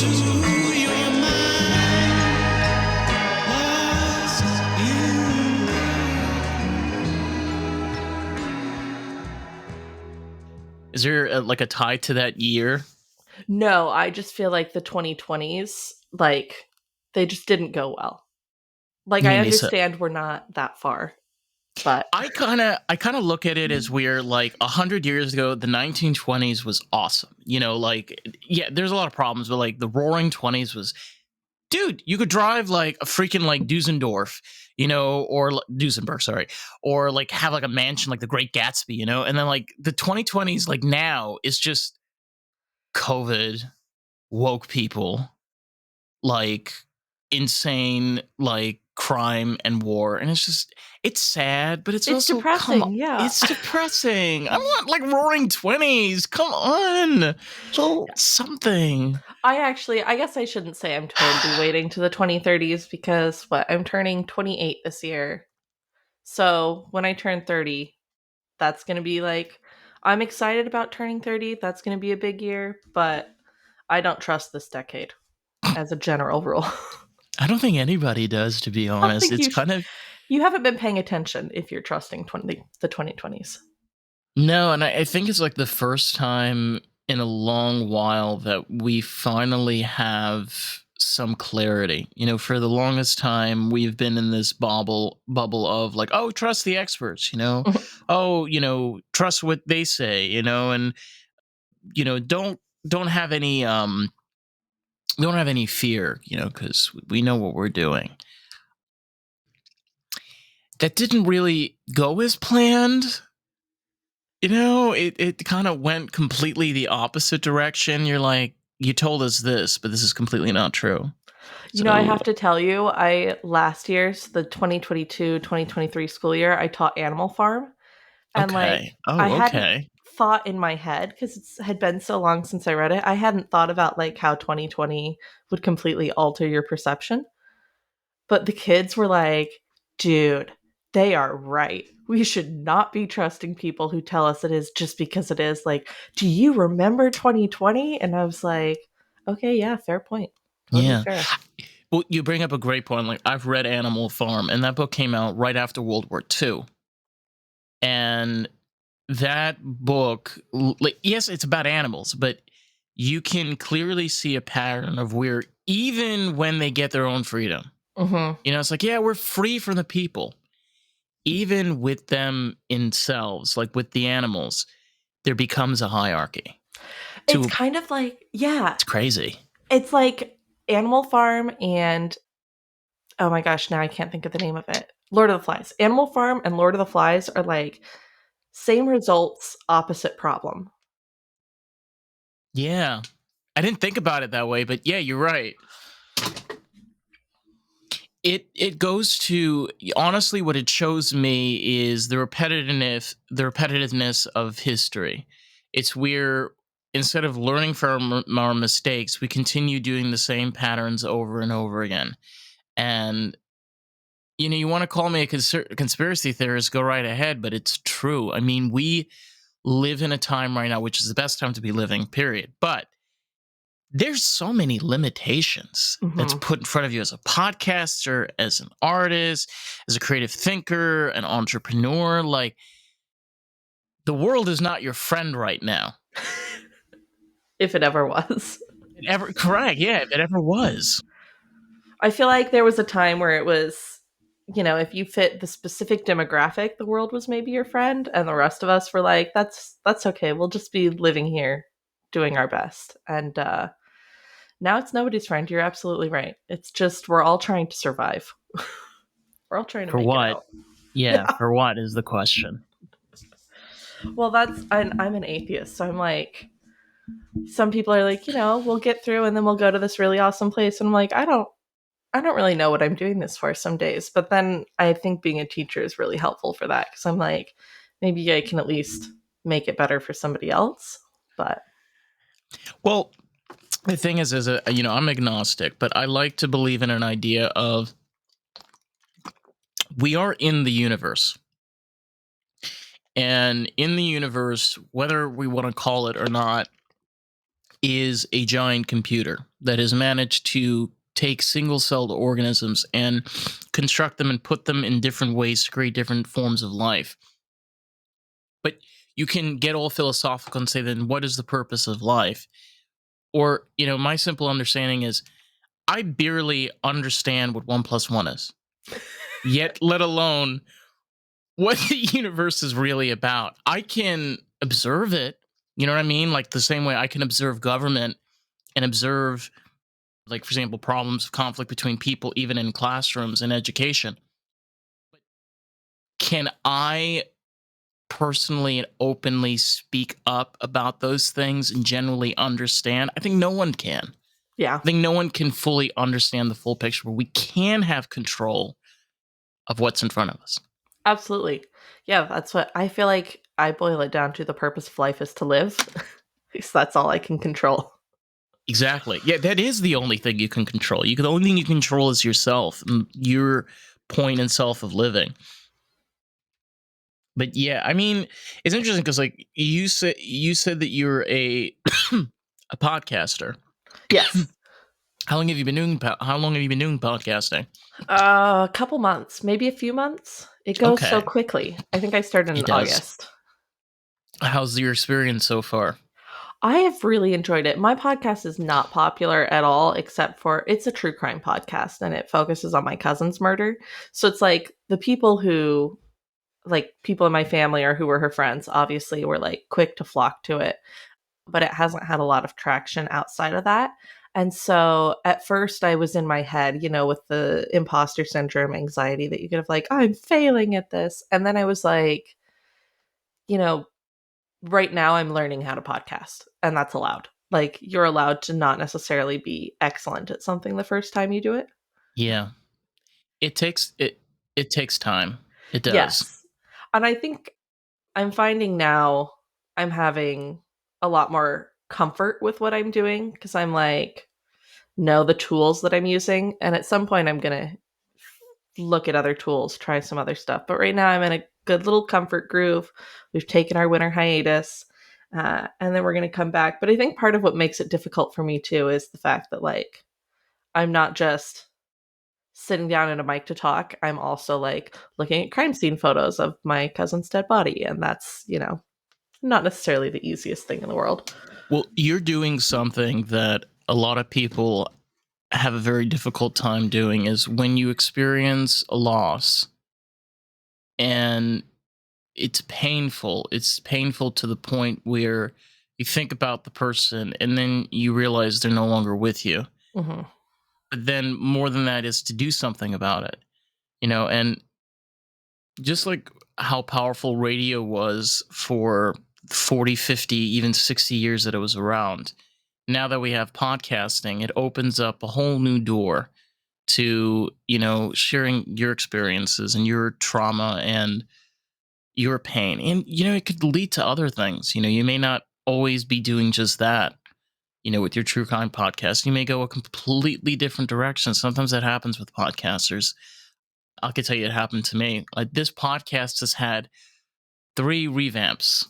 your mind, lost in. Is there like a tie to that year? No, I just feel like the 2020s, like, they just didn't go well. Like, You I mean they said? understand we're not that far, but I kind of look at it as we're like 100 years ago, the 1920s was awesome. You know, like yeah, there's a lot of problems, but like the Roaring 20s was, dude, you could drive like a freaking like Dusseldorf, you know, or Duesenberg, sorry, or like have like a mansion like the Great Gatsby, you know, and then like the 2020s, like now is just COVID, woke people, like insane, like crime and war, and it's sad, but it's it's also come on, depressing, yeah. it's depressing. I want like Roaring 20s. Come on, so something. I guess I shouldn't say I'm totally waiting to the 2030s because I'm turning 28 this year. So when I turn 30, that's going to be like, I'm excited about turning 30. That's going to be a big year, but I don't trust this decade as a general rule. I don't think anybody does, to be I don't honest. think It's kind of you haven't been paying attention if you're trusting the 2020s. no, and I think it's like the first time in a long while that we finally have some clarity. You know, for the longest time we've been in this bubble of like, oh, trust the experts, you know, oh, you know, trust what they say, you know, and you know, don't have any don't have any fear, you know, because we know what we're doing. That didn't really go as planned. You know, it kind of went completely the opposite direction. You're like, you told us this, but this is completely not true. You know, I So, have to tell you, last year's the 2022-2023 school year, I taught Animal Farm. And like, okay. I Oh, hadn't okay. thought in my head because it had been so long since I read it. I hadn't thought about like how 2020 would completely alter your perception. But the kids were like, dude, they are right. We should not be trusting people who tell us it is just because it is. Like, do you remember 2020? And I was like, okay, yeah, fair point. Totally Yeah. fair. Well, you bring up a great point. Like, I've read Animal Farm, and that book came out right after World War II. And that book, like, yes, it's about animals, but you can clearly see a pattern of where even when they get their own freedom, Mm-hmm. you know, it's like, yeah, we're free from the people. Even with them themselves, like with the animals, there becomes a hierarchy. It's To kind of like, yeah, It's crazy. it's like Animal Farm and oh my gosh, now I can't think of the name of it. Lord of the Flies. Animal Farm and Lord of the Flies are like same results, opposite problem. Yeah. I didn't think about it that way, but yeah, you're right. It goes to, honestly, what it shows me is the repetitiveness of history. It's where instead of learning from our mistakes, we continue doing the same patterns over and over again. And you know, you want to call me a conspiracy theorist, go right ahead, but it's true. I mean, we live in a time right now, which is the best time to be living, period. But there's so many limitations that's Mm-hmm. put in front of you as a podcaster, as an artist, as a creative thinker, an entrepreneur. Like, the world is not your friend right now. If it ever was. Correct. Yeah, if it ever was. I feel like there was a time where it was, you know, if you fit the specific demographic, the world was maybe your friend, and the rest of us were like, that's okay. We'll just be living here, doing our best. And now it's nobody's friend. You're absolutely right. It's just we're all trying to survive. We're all trying to For make it what? out. Yeah, for what is the question. Well, I'm an atheist, so I'm like, some people are like, you know, we'll get through and then we'll go to this really awesome place, and I'm like, I don't really know what I'm doing this for some days. But then I think being a teacher is really helpful for that because I'm like, maybe I can at least make it better for somebody else. But Well, the thing is, you know, I'm agnostic, but I like to believe in an idea of we are in the universe. And in the universe, whether we want to call it or not, is a giant computer that has managed to take single-celled organisms and construct them and put them in different ways to create different forms of life. But you can get all philosophical and say, then what is the purpose of life? Or, my simple understanding is I barely understand what 1+1 is, yet let alone what the universe is really about. I can observe it. You know what I mean? Like the same way I can observe government and observe, like, for example, problems of conflict between people, even in classrooms and education. Can I personally and openly speak up about those things and generally understand? I think no one can. Yeah, I think no one can fully understand the full picture, but we can have control of what's in front of us. absolutely. Yeah, that's what I feel like. I boil it down to the purpose of life is to live. Because that's all I can control. Exactly. Yeah, that is the only thing you can control. The only thing you control is yourself and your point and self of living. But yeah, I mean, it's interesting because like you said that you're a a podcaster. Yes. How long have you been doing podcasting? A couple months, maybe a few months. It goes so Okay, quickly. I think I started in it does. August. How's your experience so far? I have really enjoyed it. My podcast is not popular at all, except for it's a true crime podcast and it focuses on my cousin's murder. So it's like the people who, like people in my family or who were her friends, obviously were like quick to flock to it, but it hasn't had a lot of traction outside of that. And so at first I was in my head, with the imposter syndrome anxiety that you get of like, I'm failing at this. And then I was like, you know, right now I'm learning how to podcast, and that's allowed. Like, you're allowed to not necessarily be excellent at something the first time you do it. Yeah, it takes time. It does. Yes. And I think I'm finding now I'm having a lot more comfort with what I'm doing because I'm like, know the tools that I'm using. And at some point, I'm going to look at other tools, try some other stuff. But right now, I'm in a good little comfort groove. We've taken our winter hiatus. And then we're going to come back. But I think part of what makes it difficult for me too is the fact that, like, I'm not just sitting down at a mic to talk. I'm also like looking at crime scene photos of my cousin's dead body. And that's, not necessarily the easiest thing in the world. Well, you're doing something that a lot of people have a very difficult time doing is when you experience a loss and it's painful. It's painful to the point where you think about the person and then you realize they're no longer with you. Hmm. But then more than that is to do something about it, and just like how powerful radio was for 40, 50, even 60 years that it was around. Now that we have podcasting, it opens up a whole new door to, sharing your experiences and your trauma and your pain. And, it could lead to other things. You may not always be doing just that. With your True Crime podcast, you may go a completely different direction. Sometimes that happens with podcasters. I can tell you it happened to me. Like, this podcast has had 3 revamps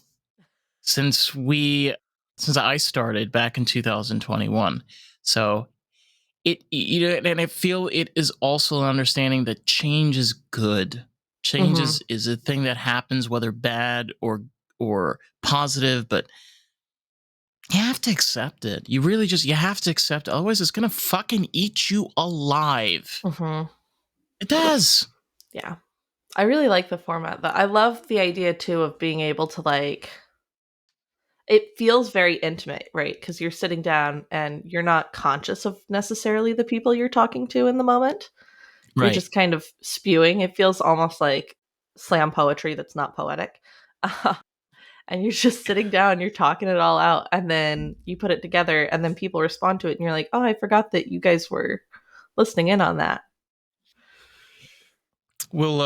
since I started back in 2021. So and I feel it is also an understanding that change is good. Change Hmm. is a thing that happens, whether bad or positive, but you have to accept it. You have to accept it. Otherwise it's gonna fucking eat you alive. Hmm. It does. Yeah. I really like the format though. I love the idea too of being able to, like, it feels very intimate, right? Because you're sitting down and you're not conscious of necessarily the people you're talking to in the moment. You're Right. just kind of spewing. It feels almost like slam poetry that's not poetic. And you're just sitting down, you're talking it all out, and then you put it together, and then people respond to it, and you're like, oh, I forgot that you guys were listening in on that. Well,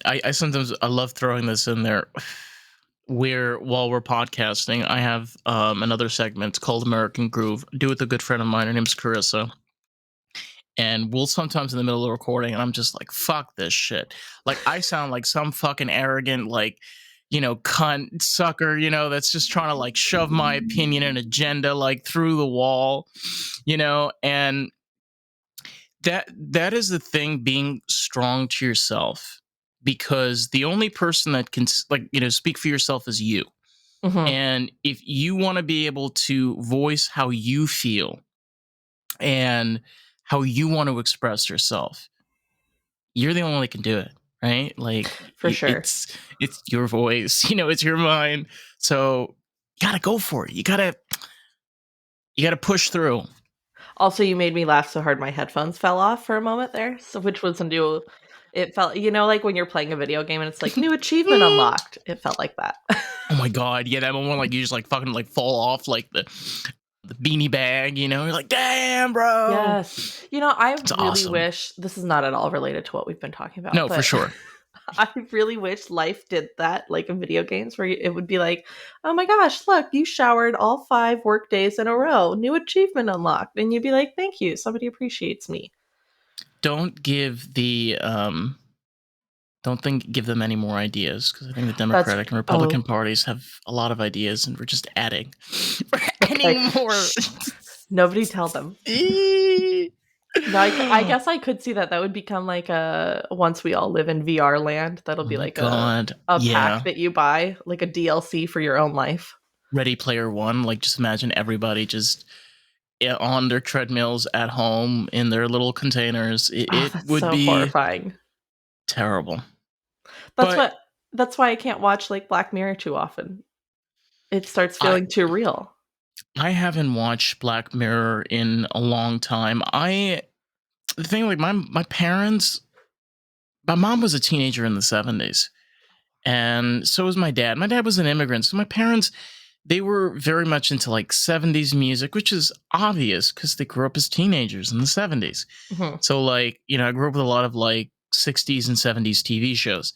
I sometimes I love throwing this in there where while we're podcasting, I have another segment called American Groove. I do with a good friend of mine. Her name's Carissa. And we'll sometimes in the middle of recording, and I'm just like, fuck this shit. Like, I sound like some fucking arrogant, like, cunt sucker, that's just trying to like shove my opinion and agenda like through the wall, and that is the thing, being strong to yourself, because the only person that can speak for yourself is you. Mhm. And if you want to be able to voice how you feel and how you want to express yourself, you're the only one that can do it, right? Like For sure. it's your voice, it's your mind. So you gotta go for it. You gotta push through. Also, you made me laugh so hard my headphones fell off for a moment there. So, which was a new. It felt, like when you're playing a video game and it's like new achievement unlocked. It felt like that. Oh my god, yeah, that moment like you just like fucking like fall off like the beanie bag, you're like, damn, bro. Yes. I It's really awesome. wish this is not at all related to what we've been talking about, No, for but sure. I really wish life did that, like in video games, where it would be like, oh my gosh, look, you showered all 5 work days in a row, new achievement unlocked. And you'd be like, thank you, somebody appreciates me. Don't give give them any more ideas, because I think the That's, Democratic and oh, Republican parties have a lot of ideas, and we're just adding. We're okay. adding more. Shh. Nobody tell them. Oh No, I guess I could see that. That would become like once we all live in VR land, that'll be my like god. a pack Yeah. that you buy, like a DLC for your own life. Ready Player One. Like, just imagine everybody just on their treadmills at home in their little containers. It, Oh, it that's would so be horrifying. terrible. That's But what that's why I can't watch like Black Mirror too often. It starts I feeling too real. I haven't watched Black Mirror in a long time. The thing, like, my parents, my mom was a teenager in the 70s, and so was my dad. My dad was an immigrant, so my parents, they were very much into like 70s music, which is obvious because they grew up as teenagers in the 70s. Mhm. So like, I grew up with a lot of like 60s and 70s TV shows.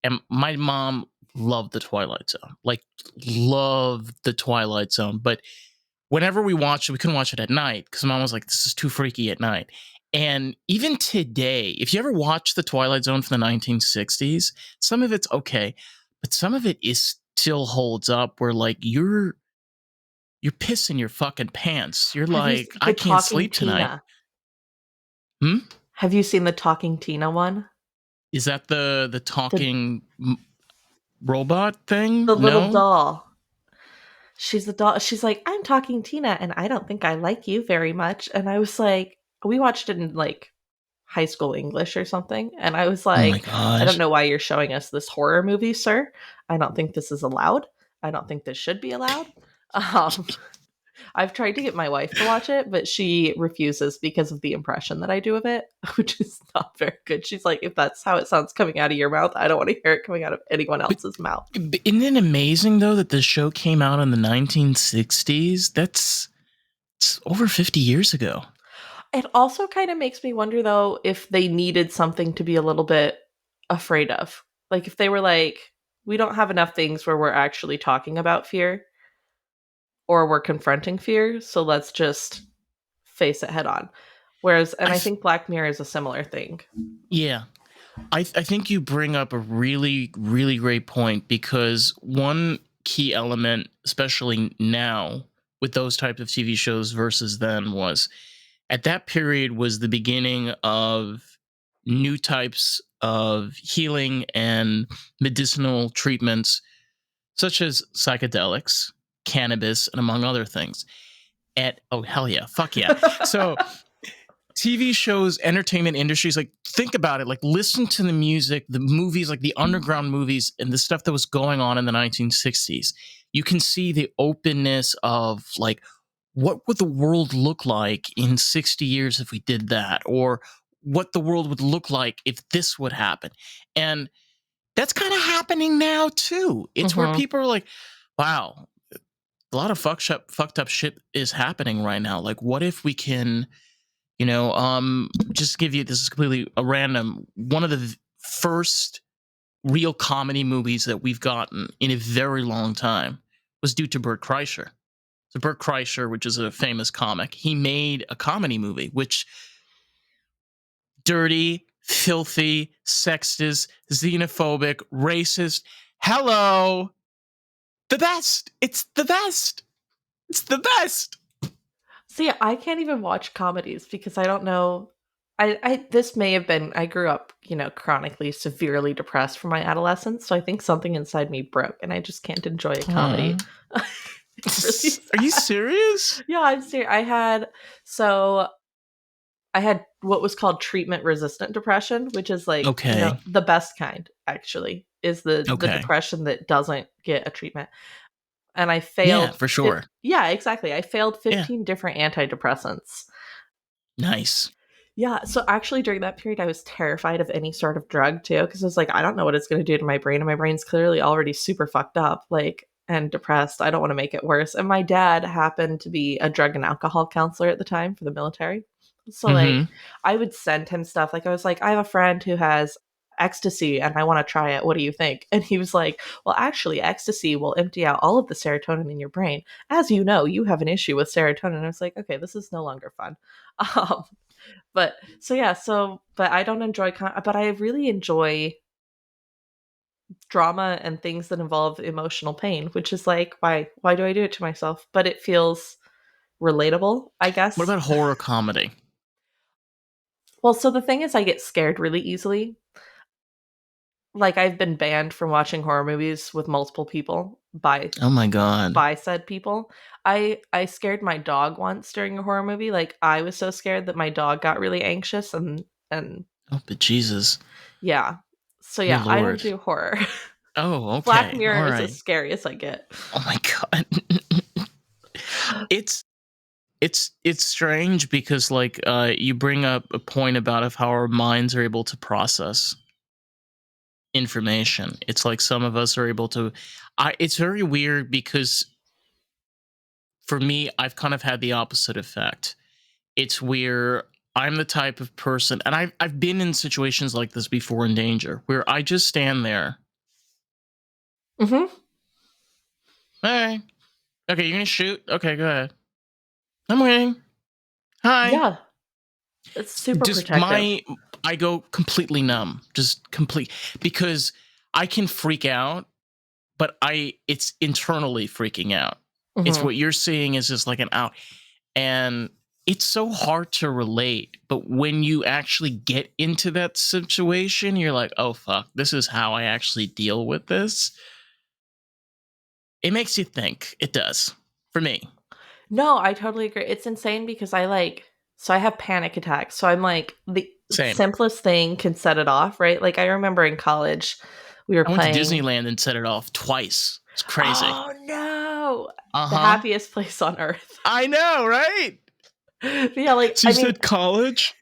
And my mom loved the Twilight Zone. Like, loved the Twilight Zone. But whenever we watched it, we couldn't watch it at night because mom was like, this is too freaky at night. And even today, if you ever watch the Twilight Zone from the 1960s, some of it's okay, but some of it is still holds up, where like you're pissing your fucking pants. You're Have you like, I the can't Talking sleep tonight. Tina? Hmm? Have you seen the Talking Tina one? Is that the The talking robot thing? the little No? doll. She's the doll. She's like, I'm Talking Tina, and I don't think I like you very much. And I was like, we watched it in like high school English or something, and I was Oh my like, I don't gosh. know why you're showing us this horror movie, sir. I don't think this is allowed. I don't think this should be allowed. Um, I've tried to get my wife to watch it, but she refuses because of the impression that I do of it, which is not very good. She's like, if that's how it sounds coming out of your mouth, I don't want to hear it coming out of anyone But else's mouth. isn't it amazing though that the show came out in the 1960s? It's over 50 years ago. It also kind of makes me wonder, though, if they needed something to be a little bit afraid of. Like, if they were like, we don't have enough things where we're actually talking about fear or we're confronting fear, so let's just face it head on. Whereas, and I think Black Mirror is a similar thing. Yeah. I think you bring up a really, really great point, because one key element, especially now with those types of TV shows versus then, was at that period was the beginning of new types of healing and medicinal treatments, such as psychedelics, cannabis, and among other things. Oh, hell yeah. Fuck yeah. So TV shows, entertainment industries, like, think about it. Like, listen to the music, the movies, like the underground movies and the stuff that was going on in the 1960s. You can see the openness of, like, what would the world look like in 60 years if we did that? Or what the world would look like if this would happen. And that's kind of happening now, too. It's where Mhm. people are like, wow, a lot of fucked up shit is happening right now. Like, what if we can, just give you, this is completely a random, one of the first real comedy movies that we've gotten in a very long time was due to Bert Kreischer. So Bert Kreischer, which is a famous comic, he made a comedy movie, which dirty, filthy, sexist, xenophobic, racist, Hello. The best. It's the best. It's the best. See, I can't even watch comedies because I don't know. I this may have been I grew up, chronically severely depressed for my adolescence, so I think something inside me broke and I just can't enjoy a comedy. It's really Are you sad. serious? Yeah, I'm serious. So I had what was called treatment resistant depression, which is like, Okay. the best kind actually is the Okay. depression that doesn't get a treatment. And I Yeah, failed for sure. yeah, exactly. I failed Yeah. 15 different antidepressants. Nice. Yeah, so actually during that period I was terrified of any sort of drug too because I was like I don't know what it's going to do to my brain and my brain's clearly already super fucked up and depressed. I don't want to make it worse. And my dad happened to be a drug and alcohol counselor at the time for the military. So Mm-hmm. I would send him stuff I was like I have a friend who has ecstasy and I want to try it. What do you think? And he was like, "Well, actually ecstasy will empty out all of the serotonin in your brain. As you know, you have an issue with serotonin." And I was like, "Okay, this is no longer fun." Um but so yeah, but I don't enjoy but I really enjoy drama and things that involve emotional pain, which is like why do I do it to myself? But it feels relatable, I What guess. about horror comedy? Well, so the thing is I get scared really easily. Like I've been banned from watching horror movies with multiple people Oh my god. by said people. I scared my dog once during a horror movie. Like I was so scared that my dog got really anxious and Oh, but Jesus. yeah. So Dear yeah, I don't Lord. do horror. Oh, Black okay. Mirror All is as right. scary as I get. Oh my god. it's it's strange because like you bring up a point about of how our minds are able to process information. It's like some of us are able to it's very weird because for me I've kind of had the opposite effect. It's where I'm the type of person and I've been in situations like this before in danger where I just stand there. Hmm. Hey. Okay, you're gonna shoot? Okay, go ahead. I'm waiting. Hi. Yeah, it's super Just protective. my I go completely numb. Just complete because I can freak out, but it's internally freaking out. It's Hmm. what you're seeing is just like an out. And it's so hard to relate. But when you actually get into that situation, you're like, oh fuck, this is how I actually deal with this. It makes you think. It does. For me. No, I totally agree. It's insane because so I have panic attacks. So I'm like, the Same. simplest thing can set it off, right? Like, I remember in college, we were I went to playing. Disneyland and set it off twice. It's crazy. Oh no, the Uh-huh. happiest place on earth. I know, right? Yeah, So you said college?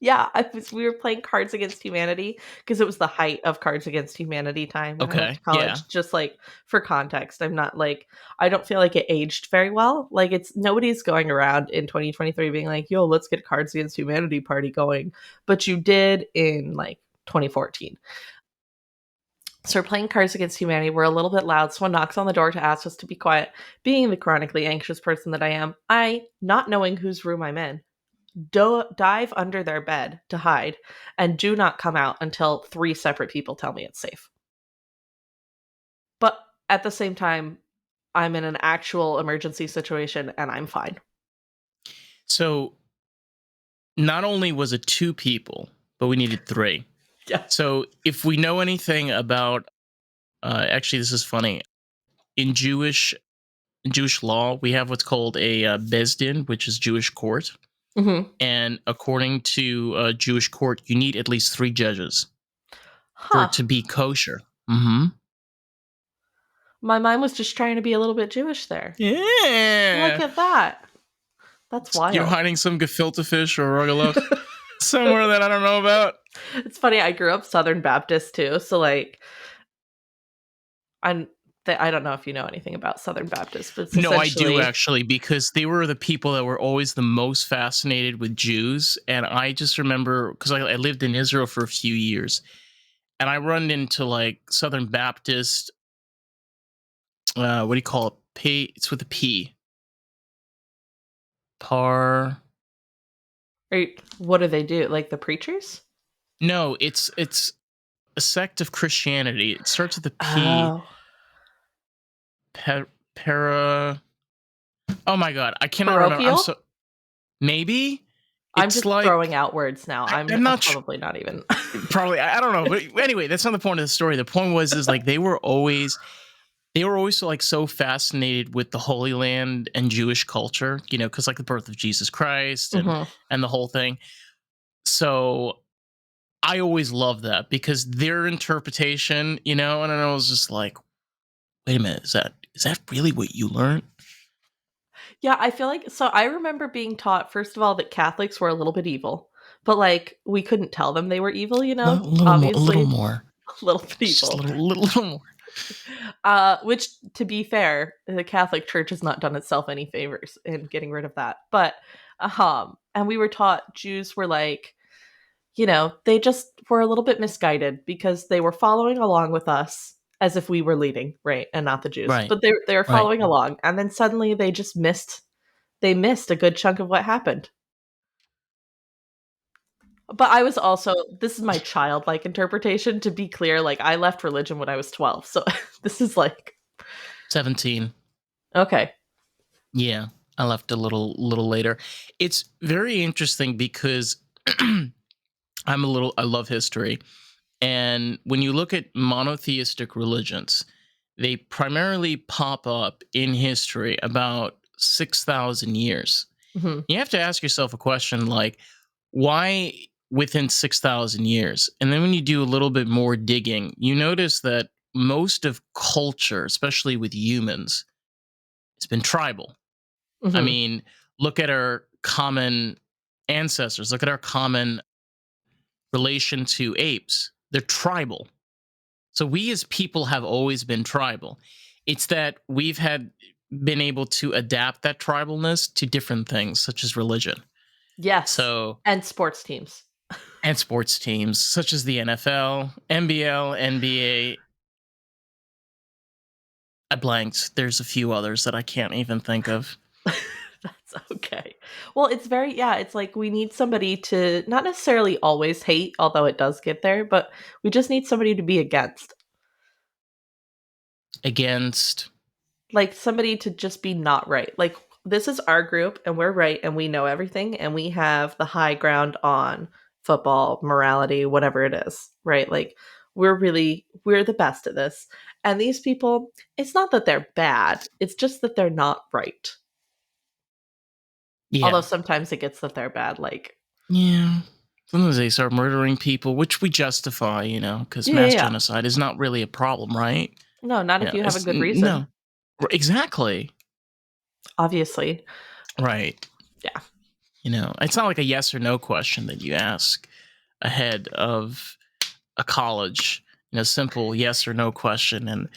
yeah, we were playing Cards Against Humanity because it was the height of Cards Against Humanity time when I went Okay. to Yeah. college. Just like for context, I don't feel like it aged very well. Like nobody's going around in 2023 being like, yo, let's get Cards Against Humanity party going. But you did in like 2014. So we're playing Cards Against Humanity. We're a little bit loud. Someone knocks on the door to ask us to be quiet. Being the chronically anxious person that I am, not knowing whose room I'm in, dive under their bed to hide and do not come out until three separate people tell me it's safe. But at the same time, I'm in an actual emergency situation and I'm fine. So not only was it two people, but we needed three. Yeah. So if we know anything about actually this is funny. In Jewish law, we have what's called a bezdin, which is Jewish court. Hmm. And according to Jewish court, you need at least three judges for Huh. it to be kosher. Mm-hmm. My mind was just trying to be a little bit Jewish there. Look Yeah. at that. That's You're wild. hiding some gefilte fish or arugula somewhere that I don't know about. It's funny. I grew up Southern Baptist too. So, I'm, I don't know if you know anything about Southern Baptist, but it's No, I do essentially. actually, because they were the people that were always the most fascinated with Jews. And I just remember because I lived in Israel for a few years and I run into like Southern Baptist, what do you call it? It's with a P. Par. What do they do? Like the preachers? No, it's a sect of Christianity. It starts with a P. Oh, Para. Oh my god, I cannot remember. I'm parochial? so maybe I'm it's just like throwing out words now. I'm I'm not sure. probably not even. Probably I don't know, but anyway, that's not the point of the story. The point was is like they were always so like so fascinated with the Holy Land and Jewish culture, because like the birth of Jesus Christ and Mhm. and the whole thing. So I always loved that because their interpretation, and I was just like, wait a minute, is that really what you learned? Yeah, I feel like so I remember being taught first of all that Catholics were a little bit evil, but like we couldn't tell them they were evil, Little more, a little Obviously, more. a little bit It's just a evil. little more. Which to be fair, the Catholic Church has not done itself any favors in getting rid of that. But and we were taught Jews were like, they just were a little bit misguided because they were following along with us as if we were leading, right, and not the Jews. Right, But they were right. following along, and then suddenly they missed a good chunk of what happened. But I was also this is my childlike interpretation. To be clear, like I left religion when I was 12, so this is like 17. okay. Yeah, I left a little later. It's very interesting because I love history. And when you look at monotheistic religions, they primarily pop up in history about 6,000 years. Mhm. You have to ask yourself a question like, why within 6,000 years? And then when you do a little bit more digging, you notice that most of culture, especially with humans, it's been tribal. I Mhm. mean, look at our common ancestors, look at our common relation to apes. They're tribal. So we as people have always been tribal. It's that we've had been able to adapt that tribalness to different things, such as religion. Yes. So, And sports teams. and sports teams such as the NFL, NBL, NBA. I blanked. There's a few others that I can't even think of. That's okay. Well, it's very yeah, it's like we need somebody to not necessarily always hate, although it does get there, but we just need somebody to be against. Against, Like somebody to just be not right. Like this is our group and we're right and we know everything and we have the high ground on football, morality, whatever it is, right? Like we're the best at this. And these people, it's not that they're bad, it's just that they're not right. Although yeah, sometimes it gets that they're bad, like yeah. Sometimes they start murdering people, which we justify, because yeah, yeah, mass yeah. genocide is not really a problem, right? No, not if you have a It's good reason, no, exactly, obviously. right. Yeah. It's not like a yes or no question that you ask ahead of a college, simple yes or no question, and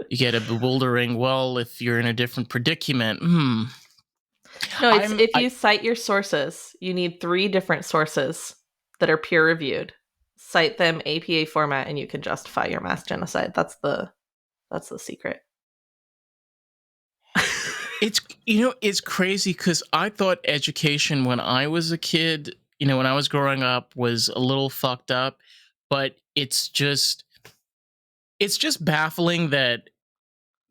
you get a bewildering. Well, if you're in a different predicament, No, it's I'm if I you cite your sources, you need 3 different sources that are peer reviewed. Cite them APA format and you can justify your mass genocide. That's the secret. It's it's crazy because I thought education when I was a kid, when I was growing up, was a little fucked up, but it's just baffling that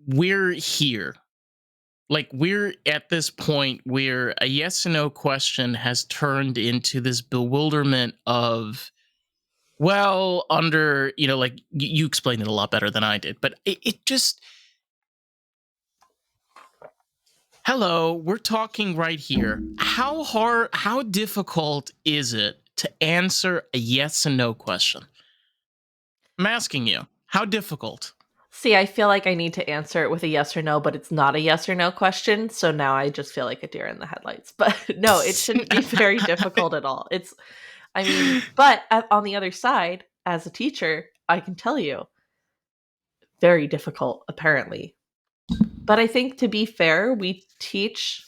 we're here. Like we're at this point where a yes or no question has turned into this bewilderment of, well, under, like you explained it a lot better than I did, but it just, hello, we're talking right here. How difficult is it to answer a yes and no question? I'm asking you, how difficult? See, I feel like I need to answer it with a yes or no, but it's not a yes or no question. So now I just feel like a deer in the headlights. But no, it shouldn't be very difficult at all. I mean, but on the other side, as a teacher, I can tell you, very difficult, apparently. But I think to be fair, we teach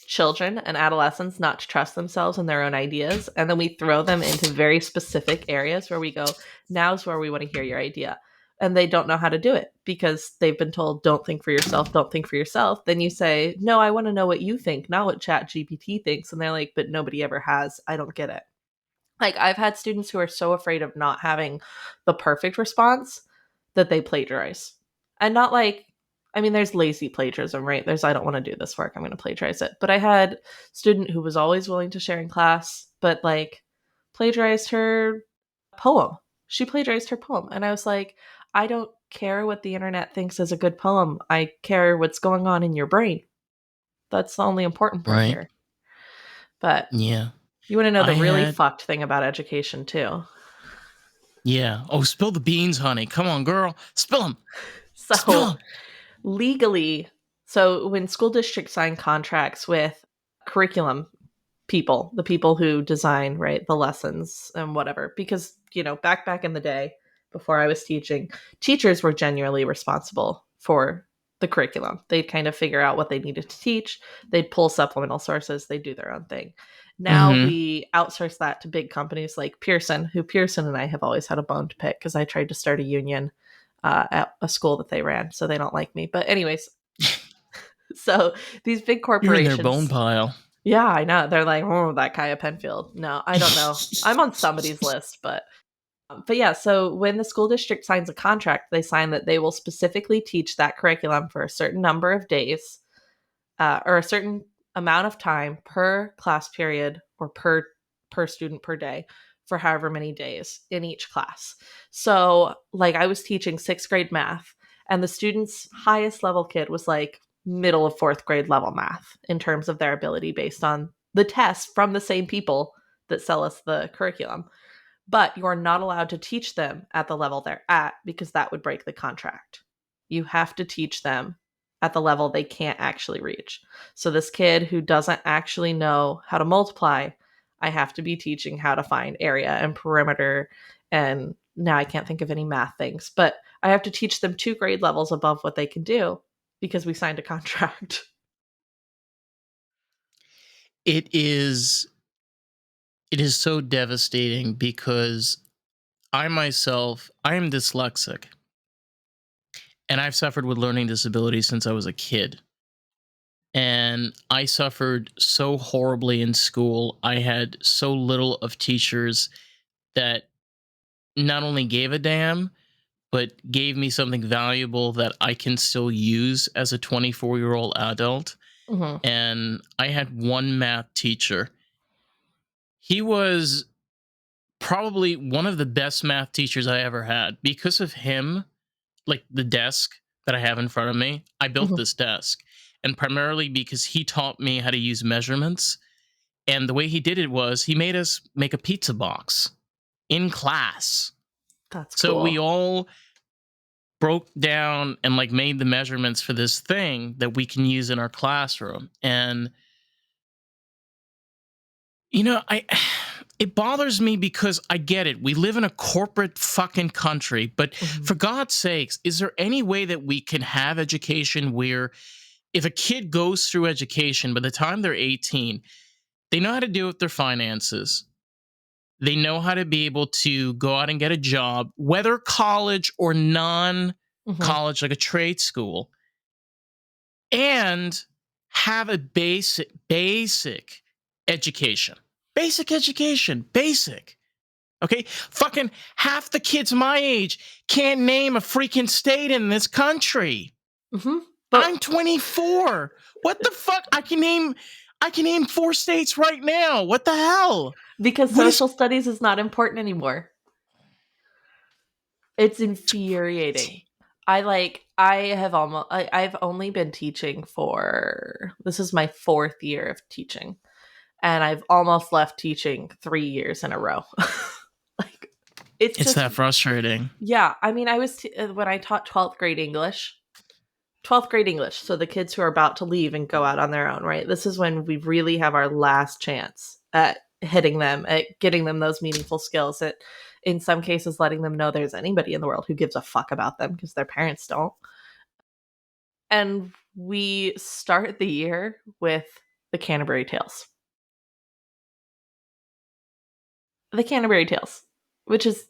children and adolescents not to trust themselves and their own ideas. And then we throw them into very specific areas where we go, now's where we want to hear your idea. And they don't know how to do it because they've been told, don't think for yourself, don't think for yourself. Then you say, no, I want to know what you think, not what Chat GPT thinks. And they're like, but nobody ever has. I don't get it. Like, I've had students who are so afraid of not having the perfect response that they plagiarize. And not like, I mean, there's lazy plagiarism, right? There's, I don't want to do this work, I'm going to plagiarize it. But I had a student who was always willing to share in class, but like plagiarized her poem. She plagiarized her poem. And I was like, I don't care what the internet thinks is a good poem. I care what's going on in your brain. That's the only important part Right. here. But Yeah. you want to know I the really had, fucked thing about education, too. yeah. Oh, spill the beans, honey. Come on, girl. Spill them. Spill So, them. legally, so when school districts sign contracts with curriculum people, the people who design, right, the lessons and whatever, because, back in the day before I was teaching, teachers were genuinely responsible for the curriculum. They'd kind of figure out what they needed to teach, they'd pull supplemental sources, they'd do their own thing. Now Mm-hmm. we outsource that to big companies like Pearson, who Pearson and I have always had a bone to pick because I tried to start a union at a school that they ran, so they don't like me. But anyways, so these big You're in their bone corporations, pile. yeah, I know. They're like, oh, that Kiah Penfield. No, I don't know. I'm on somebody's list, but yeah. So when the school district signs a contract, they sign that they will specifically teach that curriculum for a certain number of days, or a certain amount of time per class period or per student per day for however many days in each class. So, like, I was teaching sixth grade math, and the student's highest level kid was like middle of fourth grade level math in terms of their ability based on the tests from the same people that sell us the curriculum. But you are not allowed to teach them at the level they're at because that would break the contract. You have to teach them at the level they can't actually reach. So, this kid who doesn't actually know how to multiply, I have to be teaching how to find area and perimeter. And now I can't think of any math things, but I have to teach them 2 grade levels above what they can do because we signed a contract. It is it is so devastating because I am dyslexic and I've suffered with learning disabilities since I was a kid. And I suffered so horribly in school. I had so little of teachers that not only gave a damn, but gave me something valuable that I can still use as a 24-year-old adult. Hmm. And I had one math teacher. He was probably one of the best math teachers I ever had. Because of him, like the desk that I have in front of me, I built Hmm. this desk. And primarily because he taught me how to use measurements. And the way he did it was he made us make a pizza box in class. That's So we cool. all broke down and like made the measurements for this thing that we can use in our classroom. And I it bothers me because I get it. We live in a corporate fucking country, but Hmm. for God's sakes, is there any way that we can have education where if a kid goes through education by the time they're 18, they know how to deal with their finances. They know how to be able to go out and get a job, whether college or non Hmm. college, like a trade school, and have a basic education. Basic education. Basic. Okay? Fucking half the kids my age can't name a freaking state in this country. Hmm. I'm But 24. What the fuck? I can name 4 states right now. What the hell? because What is social studies is not important anymore. It's infuriating. I've only been teaching for, this is my 4th year of teaching, and I've almost left teaching 3 years in a row. Like, it's it's just, that frustrating? yeah. I mean, when I taught 12th grade English, so the kids who are about to leave and go out on their own, right? This is when we really have our last chance at hitting them, at getting them those meaningful skills, at in some cases letting them know there's anybody in the world who gives a fuck about them because their parents don't. And we start the year with the Canterbury Tales. The Canterbury Tales, which is,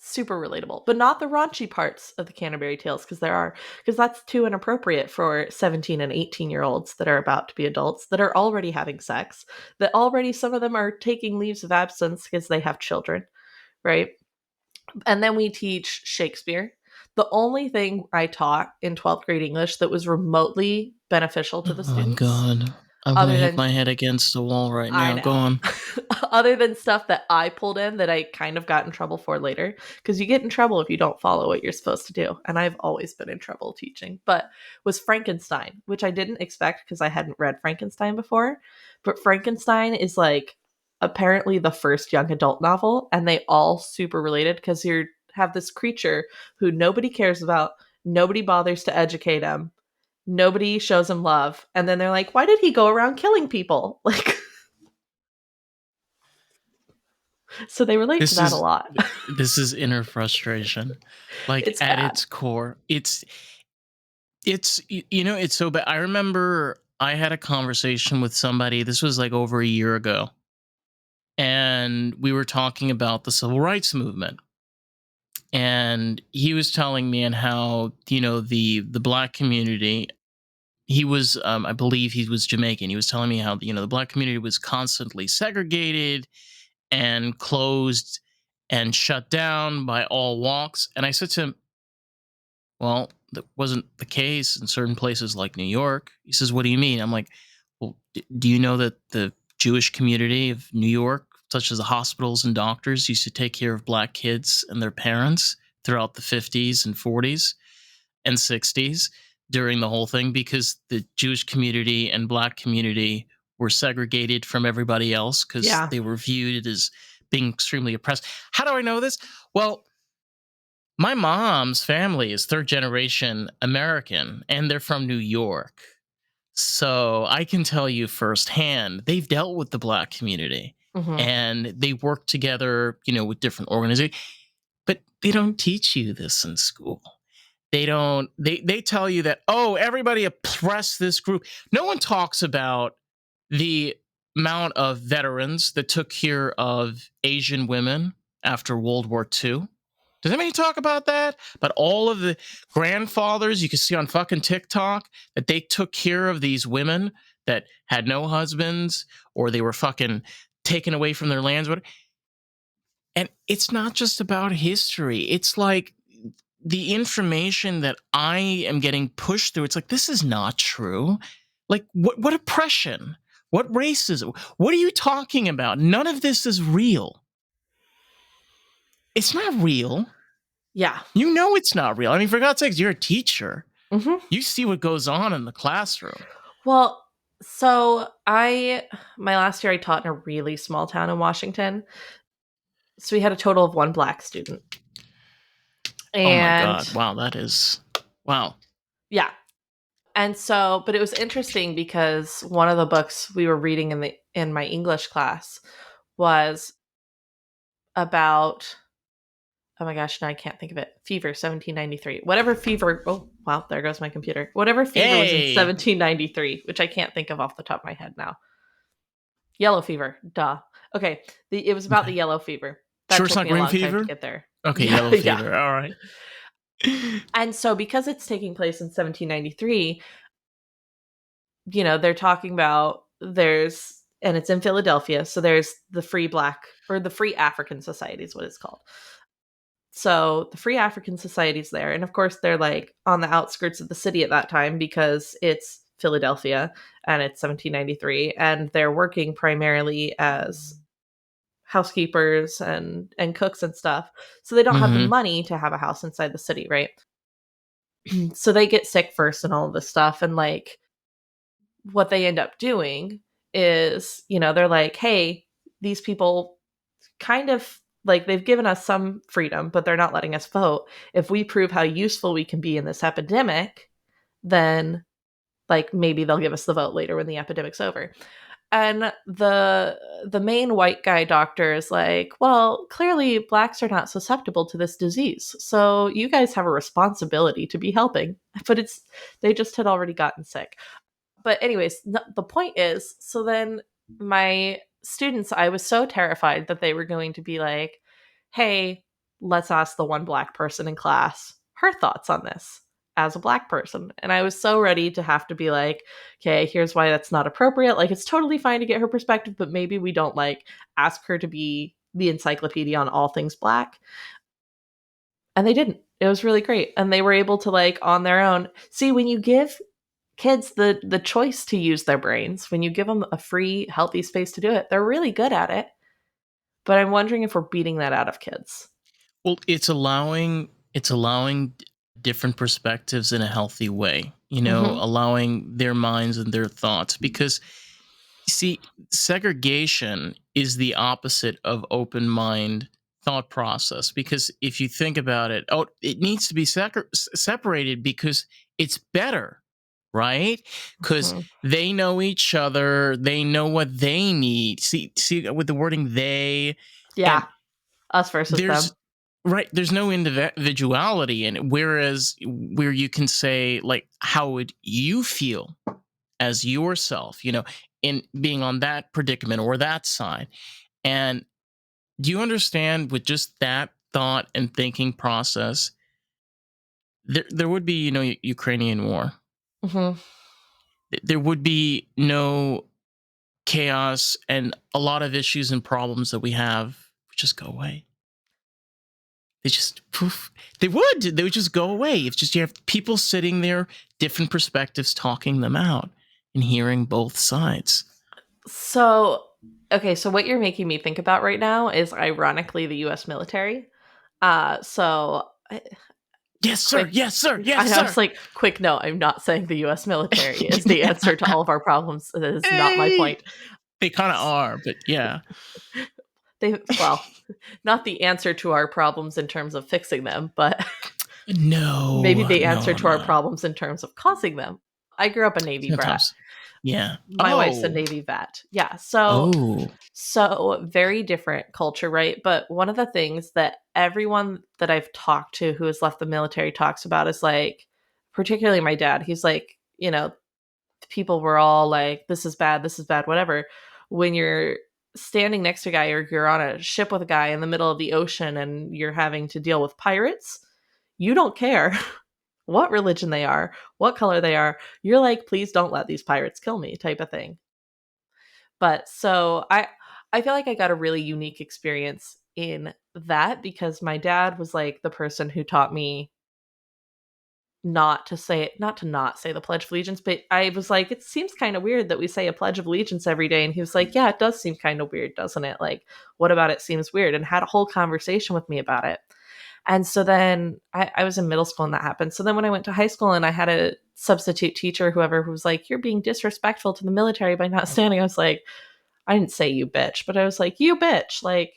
super relatable, but not the raunchy parts of the Canterbury Tales, because that's too inappropriate for 17 and 18-year-olds that are about to be adults, that are already having sex, that already some of them are taking leaves of absence because they have children, right? And then we teach Shakespeare. The only thing I taught in 12th grade English that was remotely beneficial to the Oh students, God, I'm gonna other hit than my head against the wall right I now. Go know. on. Other than stuff that I pulled in that I kind of got in trouble for later, because you get in trouble if you don't follow what you're supposed to do. And I've always been in trouble teaching, but was Frankenstein, which I didn't expect because I hadn't read Frankenstein before. But Frankenstein is like apparently the first young adult novel, and they all super related because you have this creature who nobody cares about, nobody bothers to educate him, nobody shows him love, and then they're like, why did he go around killing people? Like, so they relate to This that a is lot. this is inner frustration. Like It's at bad. its core, it's so bad. I remember I had a conversation with somebody. This was like over a year ago, and we were talking about the civil rights movement. And he was telling me and how the black community. He was, I believe, he was Jamaican. He was telling me how the black community was constantly segregated and closed and shut down by all walks. And I said to him, well, that wasn't the case in certain places like New York. He says, what do you mean? I'm like, well, do you know that the Jewish community of New York, such as the hospitals and doctors, used to take care of black kids and their parents throughout the 50s and 40s and 60s during the whole thing, because the Jewish community and black community were segregated from everybody else because Yeah. they were viewed as being extremely oppressed. How do I know this? Well, my mom's family is third generation American and they're from New York. So I can tell you firsthand, they've dealt with the black community Hmm. and they work together, with different organizations, but they don't teach you this in school. They tell you that, oh, everybody oppressed this group. No one talks about the amount of veterans that took care of Asian women after World War II. Does anybody talk about that? But all of the grandfathers you can see on fucking TikTok, that they took care of these women that had no husbands or they were fucking taken away from their lands. And it's not just about history. It's like the information that I am getting pushed through. It's like, this is not true. Like, what oppression? What racism? What are you talking about? None of this is real. It's not real. Yeah. You know it's not real. I mean, for God's sakes, you're a teacher. Hmm. You see what goes on in the classroom. Well, so my last year I taught in a really small town in Washington. So we had a total of one black student. Oh my And God. Wow, that is. Wow. yeah. And so, but it was interesting because one of the books we were reading in my English class was about, oh my gosh, now I can't think of it. Fever, 1793. Whatever fever, oh wow, there goes my computer. Whatever fever was in Hey. 1793, which I can't think of off the top of my head now. Yellow fever, duh. Okay, it was about the Okay. yellow fever. That Sure, it's took not me a green long time to fever? get there. Okay, Yeah, yellow yeah. fever. All right. And so because it's taking place in 1793, they're talking about and it's in Philadelphia, so there's the Free Black or the Free African Society is what it's called. So the Free African Society's there, and of course they're like on the outskirts of the city at that time because it's Philadelphia and it's 1793, and they're working primarily as housekeepers and cooks and stuff. So they don't have the Mm-hmm. money to have a house inside the city, right? So they get sick first and all of this stuff, and like what they end up doing is, they're like, hey, these people kind of like they've given us some freedom, but they're not letting us vote. If we prove how useful we can be in this epidemic, then like maybe they'll give us the vote later when the epidemic's over. And the main white guy doctor is like, well, clearly blacks are not susceptible to this disease, so you guys have a responsibility to be helping. But they just had already gotten sick. But anyways, the point is, so then my students, I was so terrified that they were going to be like, hey, let's ask the one Black person in class her thoughts on this as a Black person. And I was so ready to have to be like, okay, here's why that's not appropriate. Like, it's totally fine to get her perspective, but maybe we don't like ask her to be the encyclopedia on all things Black. And they didn't. It was really great. And they were able to, like, on their own, see, when you give kids the choice to use their brains, when you give them a free, healthy space to do it, they're really good at it. But I'm wondering if we're beating that out of kids. Well, it's allowing different perspectives in a healthy way, Mm-hmm. allowing their minds and their thoughts. Because, see, segregation is the opposite of open mind thought process. Because if you think about it, it needs to be separated because it's better, right? Because Mm-hmm. they know each other, they know what they need. See, with the wording "they," Yeah. and Us versus them. there's no individuality in it, whereas where you can say, like, how would you feel as yourself, in being on that predicament or that side. And do you understand, with just that thought and thinking process, there would be, Ukrainian war. Mm-hmm. There would be no chaos, and a lot of issues and problems that we have would just go away. They just poof. They would just go away. It's just you have people sitting there, different perspectives, talking them out and hearing both sides. So, okay, so what you're making me think about right now is ironically the US military. So Yes, sir. quick, Yes, sir. Yes, I was sir. like, quick note, I'm not saying the US military is the answer to all of our problems. That is not my Hey, point. they kind of are, but yeah. Well, not the answer to our problems in terms of fixing them, but maybe No, the answer no, to our no. problems in terms of causing them. I grew up a Navy brat. Sometimes. Yeah. My wife's a Oh. Navy vet. Yeah. So very different culture, right? But one of the things that everyone that I've talked to who has left the military talks about is like, particularly my dad, he's like, people were all like, this is bad, whatever. When you're standing next to a guy or you're on a ship with a guy in the middle of the ocean and you're having to deal with pirates, you don't care what religion they are, what color they are. You're like, please don't let these pirates kill me, type of thing. But so I feel like I got a really unique experience in that because my dad was like the person who taught me not to not say the Pledge of Allegiance, but I was like, it seems kind of weird that we say a Pledge of Allegiance every day. And he was like, yeah, it does seem kind of weird, doesn't it? Like, what about it seems weird? And had a whole conversation with me about it. And so then I was in middle school and that happened. So then when I went to high school and I had a substitute teacher, whoever, who was like, you're being disrespectful to the military by not standing, I was like, I didn't say you bitch, but I was like, you bitch. Like,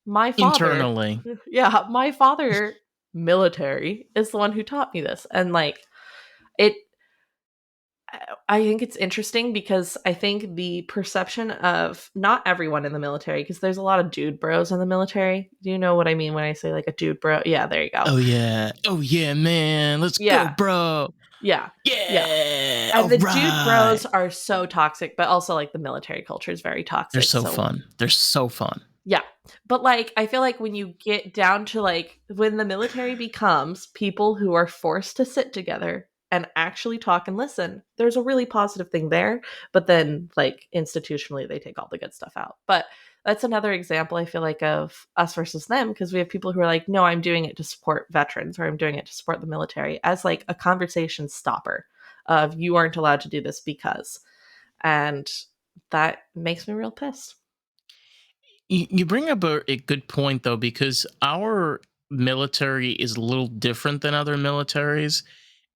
my father, Internally. yeah, my father, military, is the one who taught me this. And like, it, I think it's interesting because I think the perception of not everyone in the military, because there's a lot of dude bros in the military. Do you know what I mean when I say like a dude bro? Yeah, there you go. Oh yeah. Oh yeah, man. Let's go, Yeah, bro. yeah, yeah. Yeah. And All the dude right. bros are so toxic, but also like the military culture is very They're toxic. so So fun. They're so fun. yeah. But like I feel like when you get down to like when the military becomes people who are forced to sit together and actually talk and listen, there's a really positive thing there. But then like institutionally they take all the good stuff out. But that's another example I feel like of us versus them because we have people who are like, no, I'm doing it to support veterans or I'm doing it to support the military as like a conversation stopper of you aren't allowed to do this because. And that makes me real pissed. You bring up a good point, though, because our military is a little different than other militaries,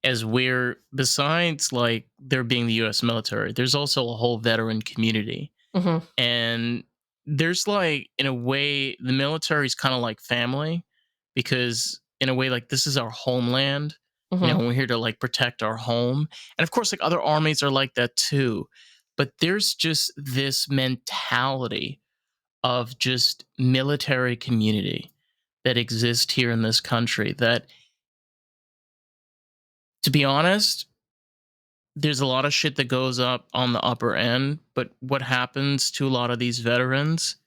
as we're, besides like there being the US military, there's also a whole veteran community. Hmm. And there's, like, in a way, the military is kind of like family, because in a way, like, this is our homeland. Hmm. We're here to like protect our home. And of course, like, other armies are like that too. But there's just this mentality of just military community that exists here in this country that, to be honest, there's a lot of shit that goes up on the upper end, but what happens to a lot of these veterans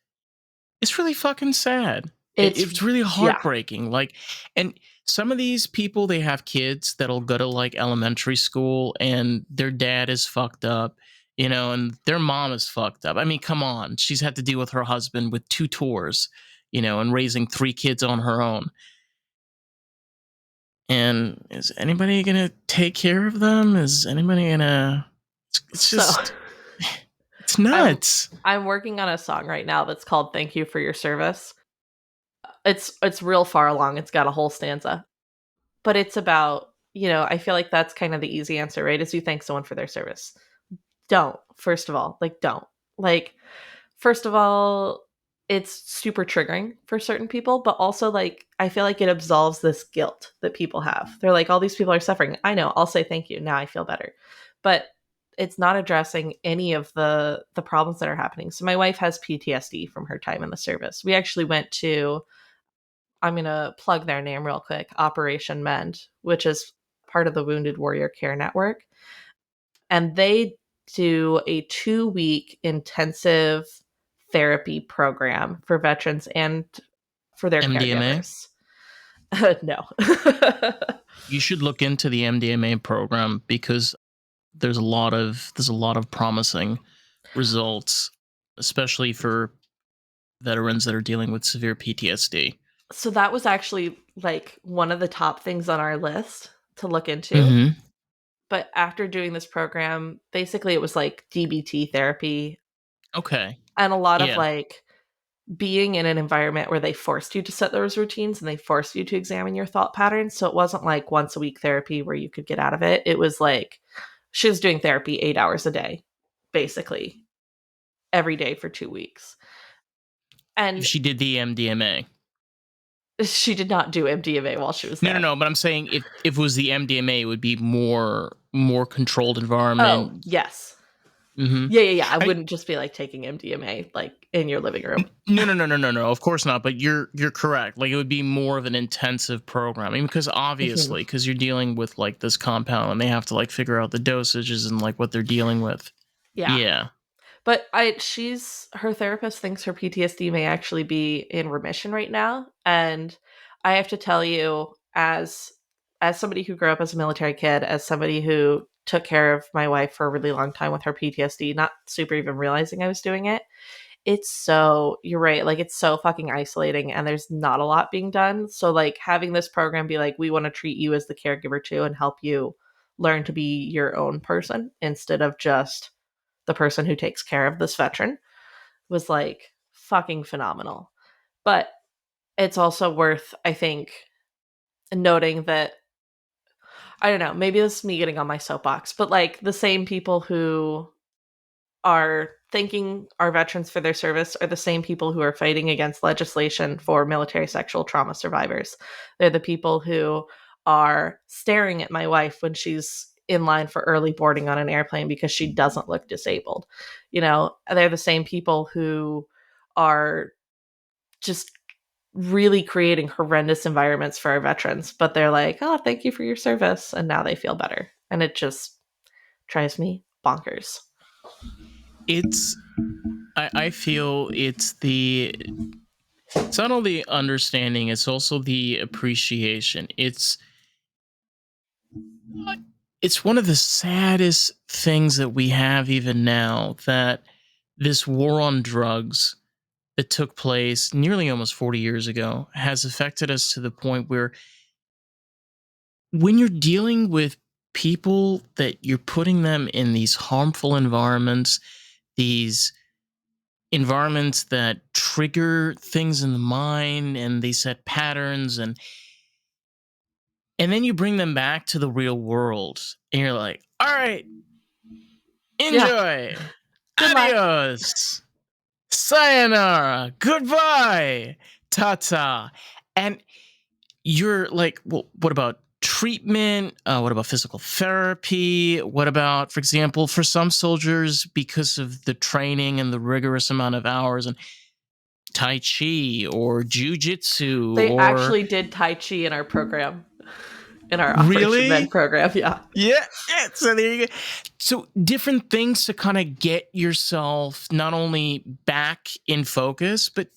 is really fucking sad. It's It's really yeah. heartbreaking. Like, and some of these people, they have kids that'll go to like elementary school and their dad is fucked up, and their mom is fucked up. I mean, come on. She's had to deal with her husband with 2 tours, and raising 3 kids on her own. And is anybody going to take care of them? Is anybody going to. It's So just. It's I'm nuts. I'm working on a song right now that's called "Thank You for Your Service." It's real far along. It's got a whole stanza, but it's about I feel like that's kind of the easy answer, right? Is you thank someone for their service. Don't, first of all, like, don't. Like, first of all, it's super triggering for certain people, but also, like, I feel like it absolves this guilt that people have. They're like, all these people are suffering. I know, I'll say thank you. Now I feel better. But it's not addressing any of the problems that are happening. So my wife has PTSD from her time in the service. We actually went to, I'm going to plug their name real quick, Operation Mend, which is part of the Wounded Warrior Care Network. And they do a 2-week intensive therapy program for veterans and for their MDMA. caregivers. No. You should look into the MDMA program because there's a lot of promising results, especially for veterans that are dealing with severe PTSD. So that was actually like one of the top things on our list to look into. Mm-hmm. But after doing this program, basically it was like DBT therapy Okay. and a lot of Yeah. like being in an environment where they forced you to set those routines and they forced you to examine your thought patterns. So it wasn't like once a week therapy where you could get out of it. It was like she was doing therapy 8 hours a day, basically every day for 2 weeks. If And she did the MDMA. she did not do MDMA while she was No, no, there. no. But I'm saying if it was the MDMA, it would be more controlled Oh, environment. yes. Mm-hmm. Yeah. I I wouldn't just be like taking MDMA like in your living room. No, no, no, no, no, no. Of course not. But you're correct. Like it would be more of an intensive programming because Mhm. obviously, because you're dealing with like this compound and they have to like figure out the dosages and like what they're dealing with. Yeah. Yeah. But her therapist thinks her PTSD may actually be in remission right now. And I have to tell you, as somebody who grew up as a military kid, as somebody who took care of my wife for a really long time with her PTSD, not super even realizing I was doing it, you're right, like it's so fucking isolating and there's not a lot being done. So like having this program be like, we want to treat you as the caregiver too and help you learn to be your own person instead of just the person who takes care of this veteran was like fucking phenomenal. But it's also worth, I think, noting that I don't know, maybe this is me getting on my soapbox, but like the same people who are thanking our veterans for their service are the same people who are fighting against legislation for military sexual trauma survivors. They're the people who are staring at my wife when she's in line for early boarding on an airplane because she doesn't look disabled. They're the same people who are just really creating horrendous environments for our veterans, but they're like, oh, thank you for your service. And now they feel better. And it just drives me bonkers. It's I feel it's not only understanding, it's also the appreciation. It's one of the saddest things that we have even now, that this war on drugs that took place nearly almost 40 years ago has affected us to the point where when you're dealing with people that you're putting them in these harmful environments, these environments that trigger things in the mind and they set patterns, and then you bring them back to the real world and you're like, all right, Yeah. enjoy, Good luck. adios, sayonara, goodbye, ta-ta. And you're like, well, what about treatment? What about physical therapy? What about, for example, for some soldiers, because of the training and the rigorous amount of hours, and Tai Chi or Jiu-Jitsu They or actually did Tai Chi in our program, in our Operation Men really? program. Yeah. Yeah, yeah. So there you go. So different things to kind of get yourself not only back in focus, but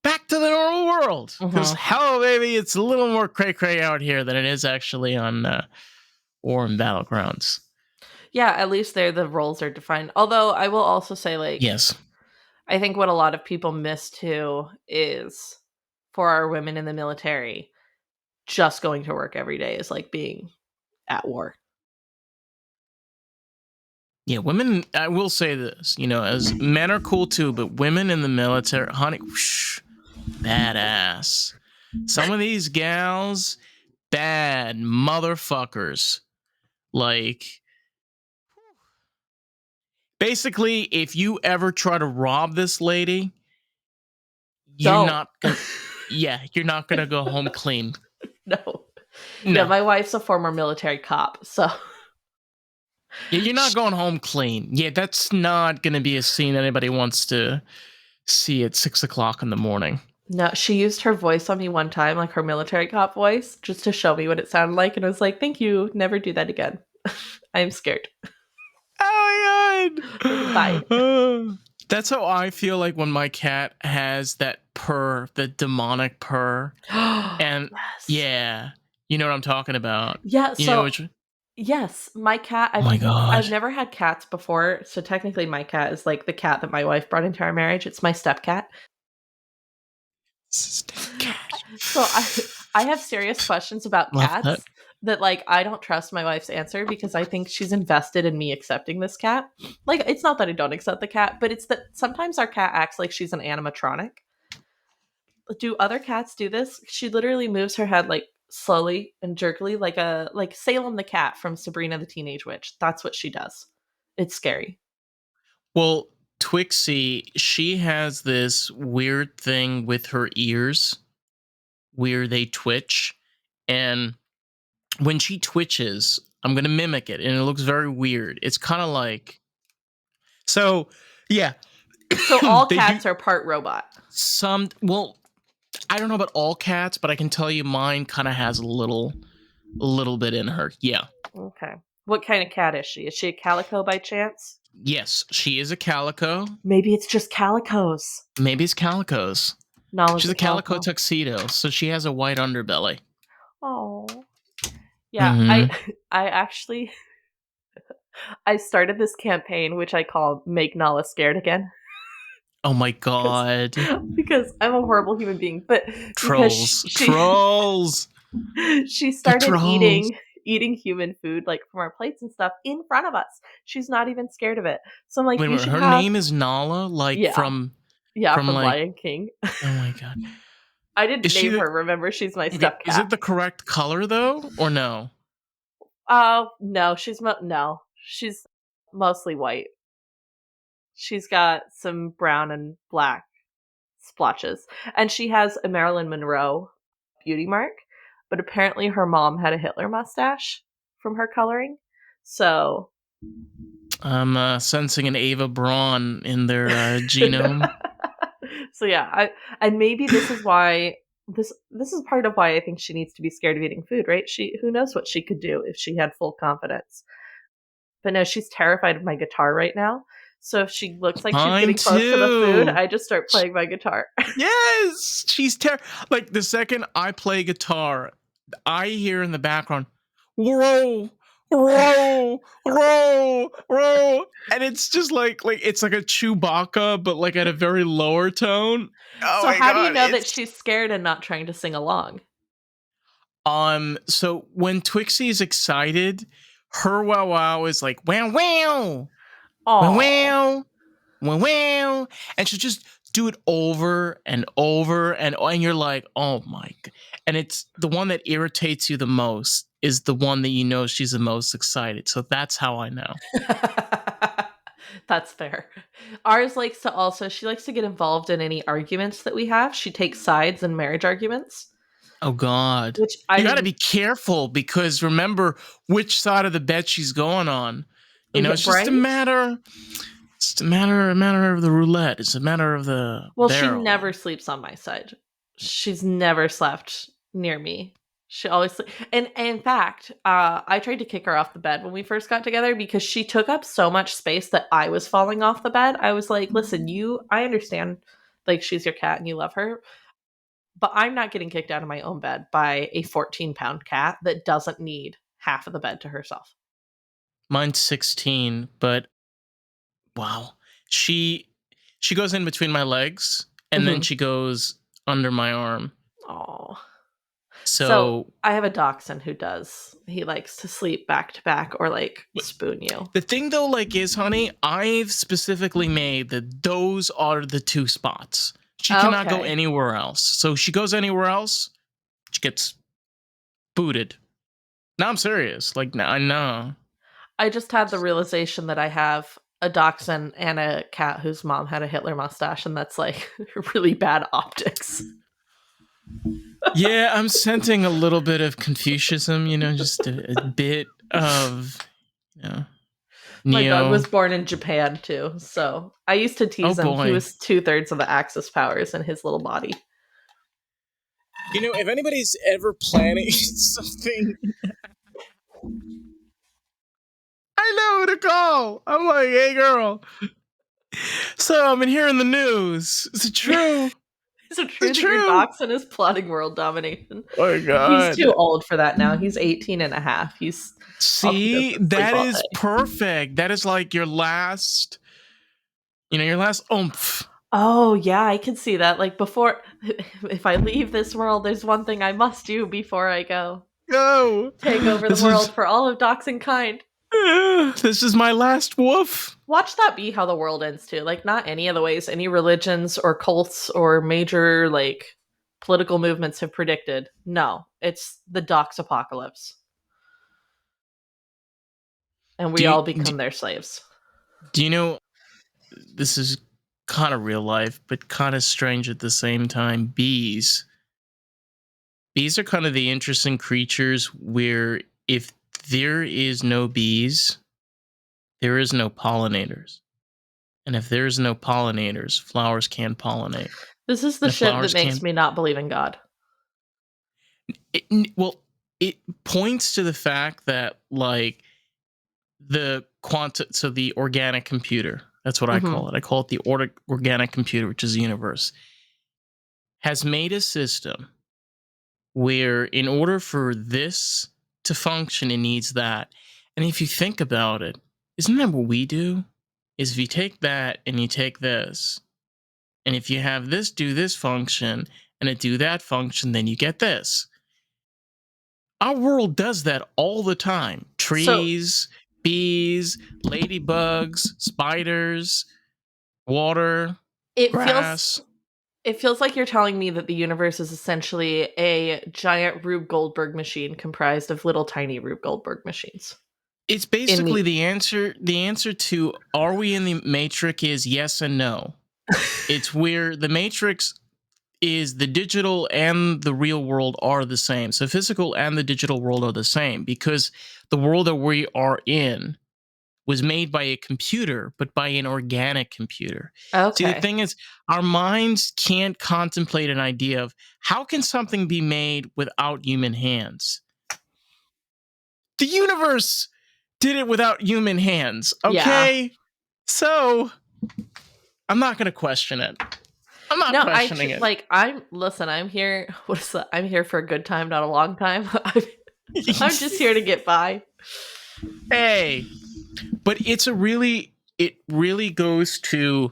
back to the normal world. Because Mhm. hell, baby, it's a little more cray cray out here than it is actually on War and Battlegrounds. Yeah, at least there the roles are defined. Although I will also say, like, Yes. I think what a lot of people miss too is for our women in the military, just going to work every day is like being at war. Yeah, women, I will say this, as men are cool too, but women in the military, honey, whoosh, badass. Some of these gals, bad motherfuckers. Like, basically, if you ever try to rob this lady, you're Don't. not gonna, yeah, you're not gonna go home clean. No. Yeah, No. my wife's a former military cop, so Yeah, you're not going home clean. Yeah, that's not gonna be a scene anybody wants to see at 6 o'clock in the morning. no, she used her voice on me one time, like her military cop voice, just to show me what it sounded like, and I was like, "Thank you, never do that again." I'm scared. Oh Bye. my god. That's how I feel like when my cat has that purr, the demonic purr. And Yes. yeah, you know what I'm talking about. Yeah, You know so which yes, my cat, Oh my I've god. never had cats before, so technically my cat is like the cat that my wife brought into our marriage. It's my step cat. Step cat. So I have serious questions about Love that. cats that like I don't trust my wife's answer because I think she's invested in me accepting this cat. Like it's not that I don't accept the cat, but it's that sometimes our cat acts like she's an animatronic. Do other cats do this? She literally moves her head like slowly and jerkily like Salem the cat from Sabrina the Teenage Witch. That's what she does. It's scary. Well, Twixie, she has this weird thing with her ears where they twitch. And when she twitches, I'm going to mimic it. And it looks very weird. It's kind of like. So, yeah. So all They do cats are part robot. some. Well, I don't know about all cats, but I can tell you mine kind of has a little bit in her. Yeah. Okay. What kind of cat is she? Is she a calico by chance? Yes, she is a calico. Maybe it's just calicos. Maybe it's calicos. Nala's She's a a calico calico. tuxedo, so she has a white underbelly. Oh. Yeah, I Mm-hmm. I actually I started this campaign which I call Make Nala Scared Again Oh my because god. because I'm a horrible human being, but because Trolls. Trolls. she The started trolls. eating human food like from our plates and stuff in front of us. She's not even scared of it. So I'm like, Wait, you wait, should her have name is Nala, like yeah. from Yeah, from like Lion King. oh my god. I didn't Is she name the her, remember? She's my okay, step is cat. it the correct color though? Or no? Oh, no, no. She's mostly white. She's got some brown and black splotches. And she has a Marilyn Monroe beauty mark, but apparently her mom had a Hitler mustache from her coloring. So I'm sensing an Ava Braun in their genome. so yeah, and maybe this is why this is part of why I think she needs to be scared of eating food, right? She who knows what she could do if she had full confidence. But no, she's terrified of my guitar right now. So if she looks like she's Mine getting close to the food, too. I just start playing my guitar. Yes, she's like the second I play guitar, I hear in the background, roll, roll, roll, roll, and it's just like it's like a Chewbacca, but like at a very lower tone. Oh So my how do you god, know that it's she's scared and not trying to sing along? so when Twixie's excited, her wow wow is like wow wow wow Oh. wow wow wow, and she'll just do it over and over and you're like, oh my god. And it's the one that irritates you the most is the one that you know she's the most excited. So that's how I know. That's fair. Ours likes to also she likes to get involved in any arguments that we have. She takes sides in marriage arguments, Oh god. which I You got to didn't. be careful because remember which side of the bed she's going on. Yeah, It's just a right? matter a matter of the roulette. It's a matter of the Well, she barrel. never sleeps on my side. She's never slept near me. She always and in fact, I tried to kick her off the bed when we first got together because she took up so much space that I was falling off the bed. I was like, "Listen, I understand like she's your cat and you love her. But I'm not getting kicked out of my own bed by a 14-pound cat that doesn't need half of the bed to herself. Mine's 16, but wow. She she goes in between my legs and then Mm-hmm. she goes under my arm. Oh. So So I have a dachshund who does. He likes to sleep back to back or like spoon you. the thing though, like, is, honey, I've specifically made that those are the two spots. She cannot go Okay. anywhere else. So she goes anywhere else, she gets booted. No, I'm serious. Like, I know. I just had the realization that I have a dachshund and a cat whose mom had a Hitler mustache, and that's like really bad optics. Yeah, I'm sensing a little bit of Confucianism, just a bit of, you know, My dog neo. was born in Japan too, so I used to Oh tease him. He boy. was 2/3 of the Axis powers in his little body. If anybody's ever planning something, I know who to call. I'm like, hey, girl. So I've been hearing the news. Is it true? Is it Is true it that your true? dachshund is plotting world domination? Oh my He's too god. old for that now. He's 18 and a half. All he does See, is sleep that all is day. perfect. That is like your last, your last oomph. Oh, yeah, I can see that. Like before, if I leave this world, there's one thing I must do before I go. Go. Take over the This is world for all of dachshund kind. this is my last woof. Watch that be how the world ends too. Like not any of the ways any religions or cults or major like political movements have predicted. No, it's the dox apocalypse. And Do we you, all do, become their slaves. do you know this is kind of real life, but kind of strange at the same time? Bees. Bees are kind of the interesting creatures where if there is no bees, there is no pollinators. And if there is no pollinators, flowers can't pollinate. This is the And if shit that flowers makes can't, me not believe in God. well, it points to the fact that, like, so the organic computer, that's what I Mm-hmm. call it. I call it the organic computer, which is the universe, has made a system where in order for this to function, it needs that. And if you think about it, isn't that what we do? Is if you take that and you take this, and if you have this do this function and it do that function, then you get this. Our world does that all the time. So Trees, bees, ladybugs, spiders, water, it feels grass. it feels like you're telling me that the universe is essentially a giant Rube Goldberg machine comprised of little tiny Rube Goldberg machines. It's In basically me. the answer. The answer to are we in the matrix is yes and no. It's where the matrix is the digital and the real world are the same. So physical and the digital world are the same because the world that we are in was made by a computer, but by an organic computer. See, the Okay. thing is, our minds can't contemplate an idea of how can something be made without human hands? The universe did it without human hands, Yeah. okay? So, I'm not going to question it. I'm not No, questioning it. I'm here. What is that? I'm here for a good time, not a long time. I'm just here to get by. Hey, but it really goes to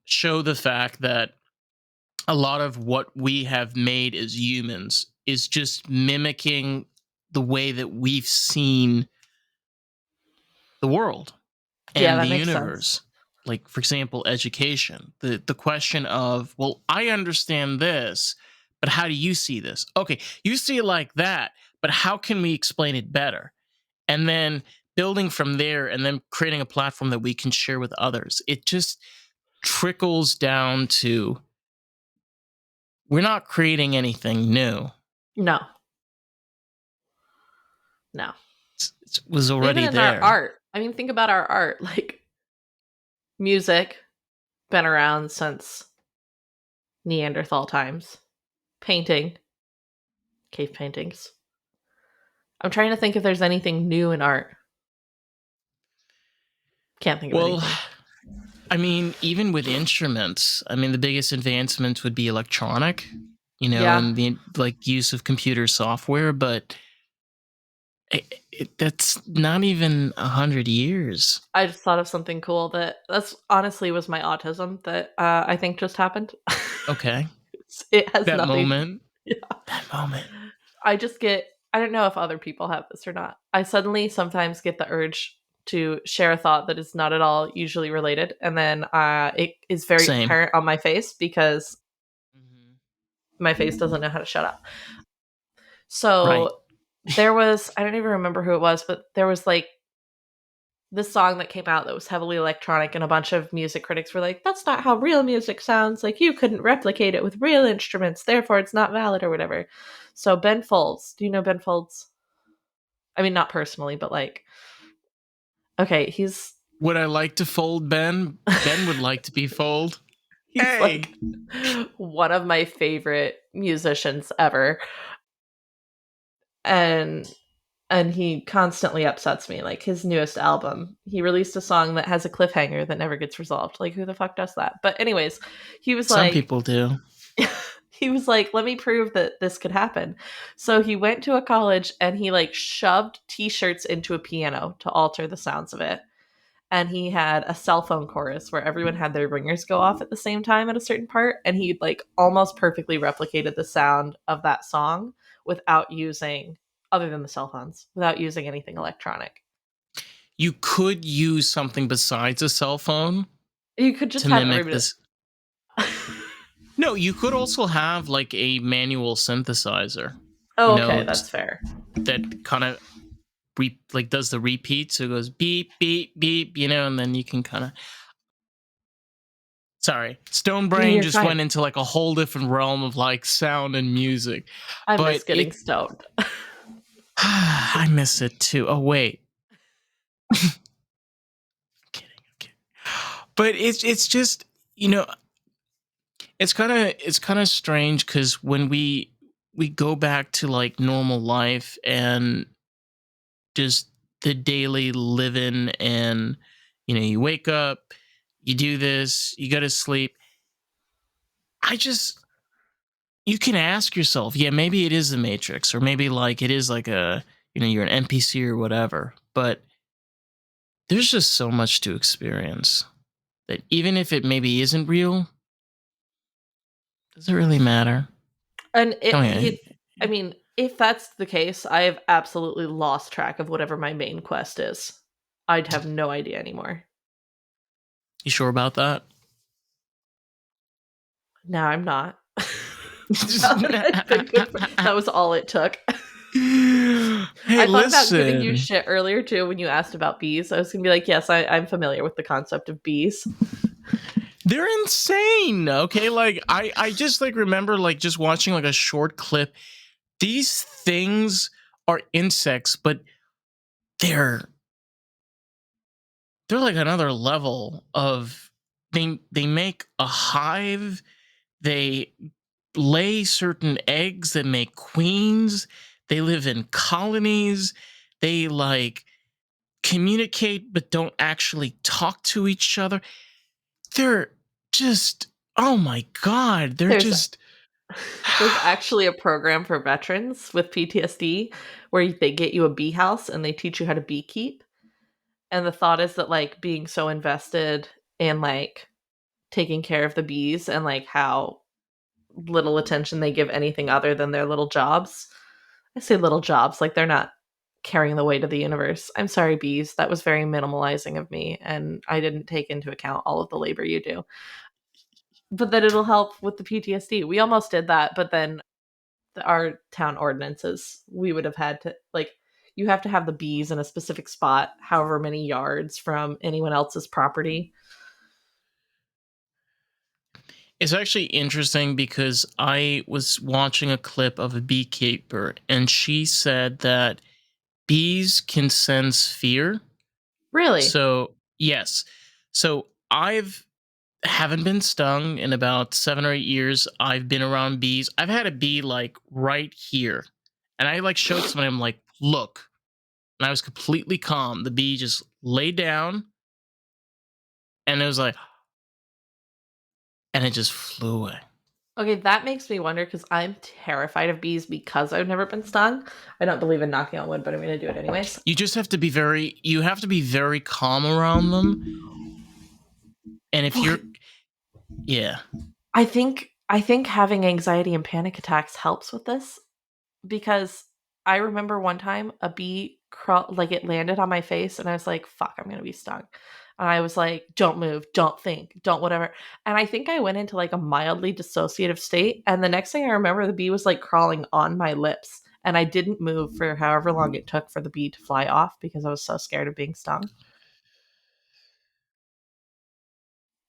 show the fact that a lot of what we have made as humans is just mimicking the way that we've seen the world Yeah, and that the makes sense. universe. Like, for example, education. The question of, well, I understand this, but how do you see this? Okay, you see it like that, but how can we explain it better? And then building from there and then creating a platform that we can share with others. It just trickles down to we're not creating anything new. No, no. It was Even already in our there. art. I mean, think about our art. Like music, been around since Neanderthal times. Painting, cave paintings. I'm trying to think if there's anything new in art. Can't think of Well, anything. I mean, even with instruments, I mean, the biggest advancements would be electronic, Yeah. and the like use of computer software, but that's not even 100 years. I just thought of something cool that's honestly was my autism that I think just happened. Okay. It has That nothing. moment. Yeah. That moment. I just get, I don't know if other people have this or not. I suddenly sometimes get the urge to share a thought that is not at all usually related. And then it is very Same. apparent on my face because Mhm. my face doesn't know how to shut up. Right. So there was, I don't even remember who it was, but there was like this song that came out that was heavily electronic, and a bunch of music critics were like, that's not how real music sounds. Like, you couldn't replicate it with real instruments, therefore it's not valid or whatever. So, Ben Folds, do you know Ben Folds? I mean, not personally, but like, okay, he's Would I like to fold Ben? Ben would like to be fold. he's Hey. like one of my favorite musicians ever. And he constantly upsets me. Like his newest album, he released a song that has a cliffhanger that never gets resolved. Like, who the fuck does that? But anyways, he was Some like people do. he was like, let me prove that this could happen. So he went to a college and he like shoved t-shirts into a piano to alter the sounds of it. And he had a cell phone chorus where everyone had their ringers go off at the same time at a certain part, and he like almost perfectly replicated the sound of that song without using, other than the cell phones, without using anything electronic. You could use something besides a cell phone You could just to have mimic everybody. this. No, you could also have like a manual synthesizer, Oh, okay, that's fair. that kind of like does the repeat, so it goes beep beep beep, and then you can kind of. Sorry, Stone No, Brain you're just fine. went into like a whole different realm of like sound and music, I miss but getting stoned. I miss it too. Oh wait, I'm kidding. But it's just it's kind of strange because when we go back to like normal life and just the daily living, and you wake up, you do this, you go to sleep. I just You can ask yourself, yeah, maybe it is the Matrix, or maybe like it is like you're an NPC or whatever, but there's just so much to experience that even if it maybe isn't real, does it really matter? And Tell me, I mean, if that's the case, I have absolutely lost track of whatever my main quest is. I'd have no idea anymore. you sure about that? No, I'm not. That was all it took. Hey, I thought about giving you listen. shit earlier too when you asked about bees. I was gonna be like, yes, I'm familiar with the concept of bees. They're insane. Okay, like I just like remember like just watching like a short clip. These things are insects, but they're they're like another level of they make a hive, they lay certain eggs that make queens, they live in colonies, they like communicate but don't actually talk to each other. They're just, oh my god, they're There's just there's actually a program for veterans with PTSD where they get you a bee house and they teach you how to beekeep. And the thought is that like being so invested in like taking care of the bees and like how little attention they give anything other than their little jobs. I say little jobs, like they're not carrying the weight of the universe. I'm sorry, bees. That was very minimalizing of me, and I didn't take into account all of the labor you do. But that it'll help with the PTSD. We almost did that, but then our town ordinances, we would have had to like you have to have the bees in a specific spot, however many yards from anyone else's property. it's actually interesting because I was watching a clip of a beekeeper and she said that bees can sense fear. Really? So, yes. So, I've haven't been stung in about 7 or 8 years. I've been around bees. I've had a bee like right here. And I like showed somebody, I'm like, "Look." And I was completely calm. The bee just laid down and it was like, and it just flew away. Okay, that makes me wonder because I'm terrified of bees because I've never been stung. I don't believe in knocking on wood, but I'm going to do it anyways. You just have to be very calm around them. And if you're, yeah, I think having anxiety and panic attacks helps with this because I remember one time a bee like it landed on my face and I was like, fuck, I'm going to be stung. And I was like, don't move, don't think, don't whatever. And I think I went into like a mildly dissociative state. And the next thing I remember, the bee was like crawling on my lips. And I didn't move for however long it took for the bee to fly off because I was so scared of being stung.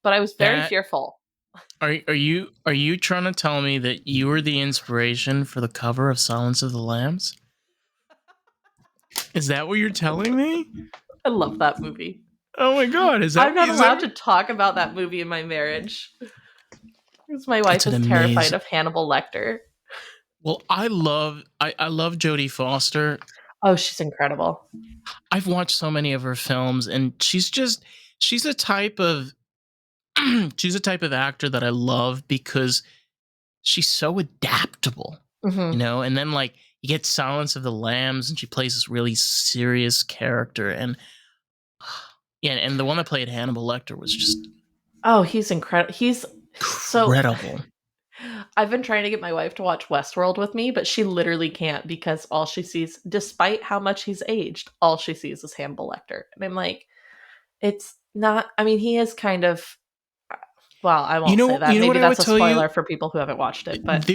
But I was very that fearful. are you trying to tell me that you were the inspiration for the cover of Silence of the Lambs? Is that what you're telling me? I love that movie. Oh my god, I'm not allowed to talk about that movie in my marriage because my wife It's an is terrified amazing. of Hannibal Lecter. Well, I love Jodie Foster. Oh, she's incredible. I've watched so many of her films, and she's a type of she's a type of actor that I love because she's so adaptable, Mm-hmm. and then like you get Silence of the Lambs and she plays this really serious character, and yeah, and the one that played Hannibal Lecter was just Oh, he's incredible. He's so. incredible. I've been trying to get my wife to watch Westworld with me, but she literally can't because all she sees, despite how much he's aged, all she sees is Hannibal Lecter. And I'm like, it's not. I mean, he is kind of. Well, I won't say that. You know what Maybe I would that's a tell you? spoiler for people who haven't watched it. But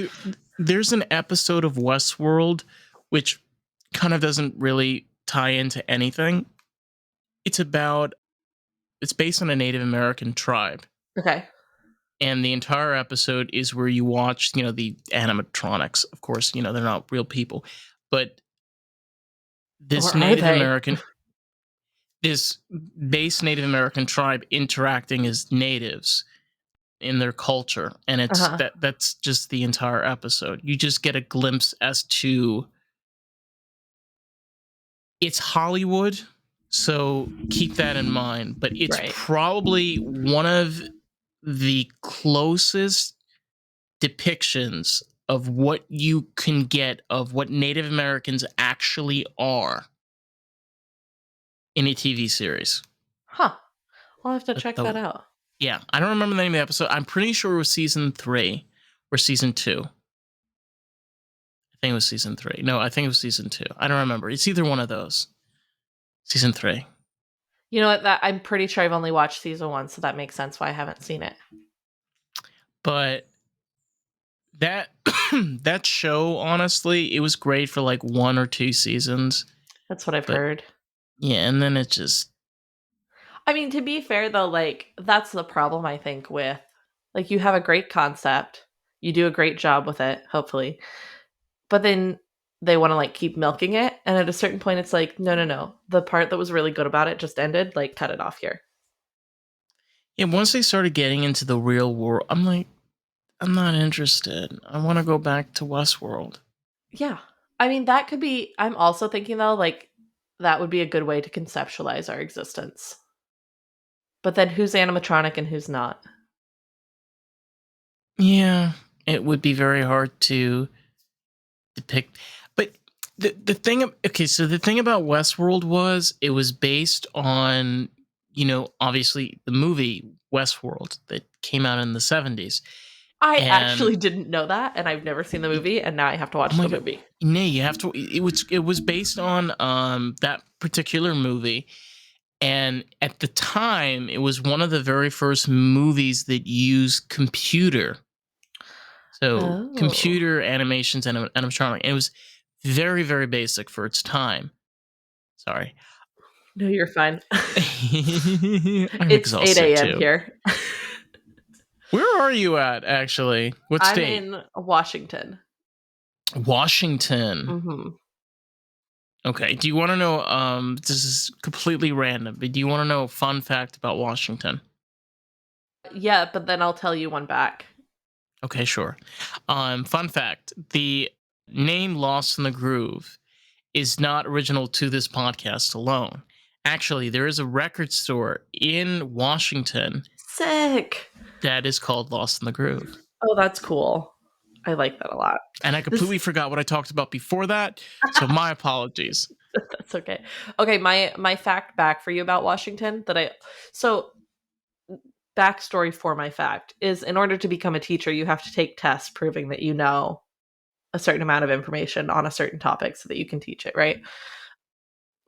There's an episode of Westworld which kind of doesn't really tie into anything. It's based on a Native American tribe. okay, And the entire episode is where you watch, the animatronics. Of course, they're not real people, but this or are they? this base Native American tribe interacting as natives in their culture, and Uh-huh. that's just the entire episode. You just get a glimpse as to it's Hollywood, so keep that in mind. But it's Right. probably one of the closest depictions of what you can get of what Native Americans actually are in a TV series. Huh. I'll have to But check that out. yeah, I don't remember the name of the episode. I'm pretty sure it was season 3 or season 2. I think it was season 3. No, I think it was season 2. I don't remember. It's either one of those. Season 3. You know what? That I'm pretty sure I've only watched season 1, so that makes sense why I haven't seen it. But that that show, honestly, it was great for like 1 or 2 seasons. That's what I've But heard. yeah, and then it just I mean, to be fair though, like that's the problem I think with like you have a great concept, you do a great job with it, hopefully. But then they want to like keep milking it, and at a certain point it's like, no, no, no. The part that was really good about it just ended, like cut it off here. yeah, once they started getting into the real world, I'm like, I'm not interested. I want to go back to Westworld. Yeah. I mean, that could be I'm also thinking though like that would be a good way to conceptualize our existence. But then who's animatronic and who's not? Yeah, it would be very hard to depict. But the thing, okay, so the thing about Westworld was it was based on, obviously the movie Westworld that came out in the 70s. I And actually didn't know that, and I've never seen the movie, and now I have to oh watch my the god, movie. nay, you have to. It was based on that particular movie, and at the time, it was one of the very first movies that used computer. So Oh. computer animations and animatronic. And it was very, very basic for its time. Sorry. No, you're fine. I'm It's 8 exhausted a.m. too. here. Where are you at, actually? What I'm state? in Washington. Washington. Hmm. Okay. Do you want to know? This is completely random, but do you want to know a fun fact about Washington? Yeah, but then I'll tell you one back. Okay, sure. Fun fact: the name "Lost in the Groove" is not original to this podcast alone. Actually, there is a record store in Washington Sick. That is called Lost in the Groove. Oh, that's cool. I like that a lot. And I completely forgot what I talked about before that, so my apologies. That's okay. Okay, my fact back for you about Washington backstory for my fact is, in order to become a teacher, you have to take tests proving that you know a certain amount of information on a certain topic so that you can teach it, right?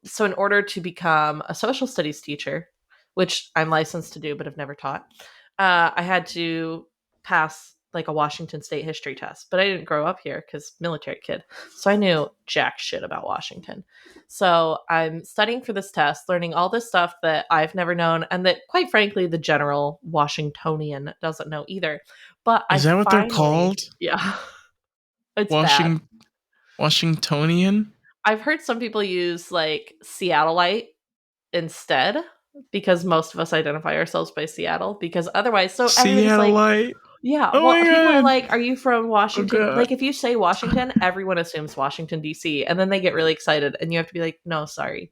So in order to become a social studies teacher, which I'm licensed to do but have never taught, I had to pass like a Washington State history test. But I didn't grow up here because military kid, so I knew jack shit about Washington. So I'm studying for this test, learning all this stuff that I've never known, and that, quite frankly, the general Washingtonian doesn't know either. But I Is that what they're finally, called? yeah, it's bad. Washingtonian? I've heard some people use like Seattleite instead, because most of us identify ourselves by Seattle, because otherwise, so everybody's like, Seattleite. yeah, Oh well, my people are god. like, are you from Oh Washington? god. Like, if you say Washington, everyone assumes Washington, D.C., and then they get really excited, and you have to be like, no, sorry.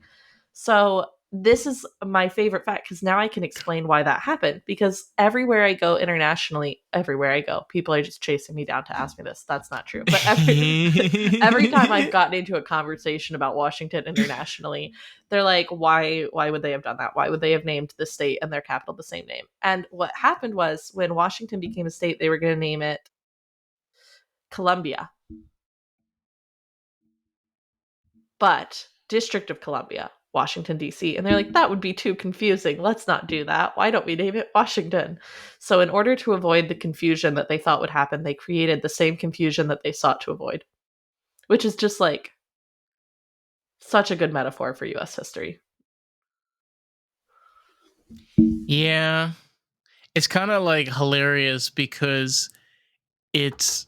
So this is my favorite fact, because now I can explain why that happened. Because everywhere I go internationally, everywhere I go, people are just chasing me down to ask me this. That's not true. But every time I've gotten into a conversation about Washington internationally, they're like, why would they have done that? Why would they have named the state and their capital the same name? And what happened was, when Washington became a state, they were going to name it Columbia. But District of Columbia, Washington, D.C. And they're like, that would be too confusing. Let's not do that. Why don't we name it Washington? So, in order to avoid the confusion that they thought would happen, they created the same confusion that they sought to avoid, which is just like such a good metaphor for US history. Yeah. It's kind of like hilarious because it's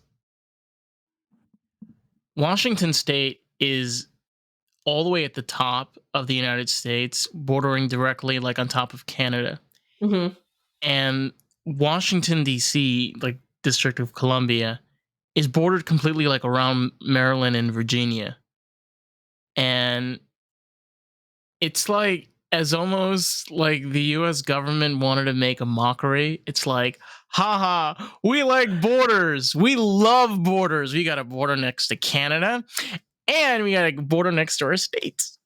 Washington State is all the way at the top of the United States, bordering directly like on top of Canada. Mm-hmm. And Washington, D.C., like District of Columbia, is bordered completely like around Maryland and Virginia. And it's like, as almost like the US government wanted to make a mockery. It's like, haha, we like borders. We love borders. We got a border next to Canada and we got a border next to our states.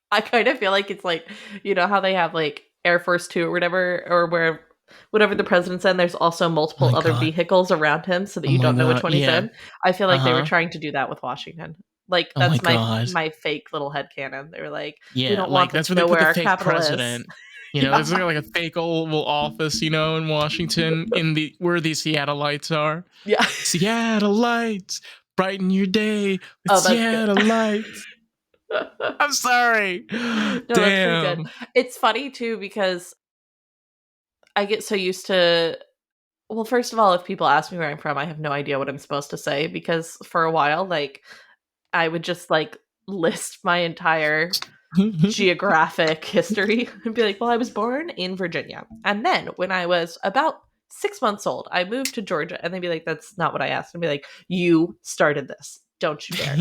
I kind of feel like it's like, you know how they have like Air Force Two or whatever, or where whatever the president's in, there's also multiple my other God. vehicles around him so that Oh you my don't know which God. one he's Yeah. in. I feel like they were Uh-huh. trying to do that with Washington. Like, Oh my that's God. my fake little headcanon. They were like, we Yeah. don't Like want them that's to where they know put where the our fake capital is. president. You know, there's like a fake Oval Office, you know, in Washington, in the where the Seattleites are. Yeah. Seattleites, brighten your day with Oh, that's good. Seattleites. I'm sorry. No, that's pretty good. Damn. It's funny too, because I get so used to, well, first of all, if people ask me where I'm from, I have no idea what I'm supposed to say, because for a while, like, I would just like list my entire geographic history and be like, well, I was born in Virginia. And then when I was about 6 months old, I moved to Georgia. And they'd be like, that's not what I asked. And be like, you started this. Don't you dare.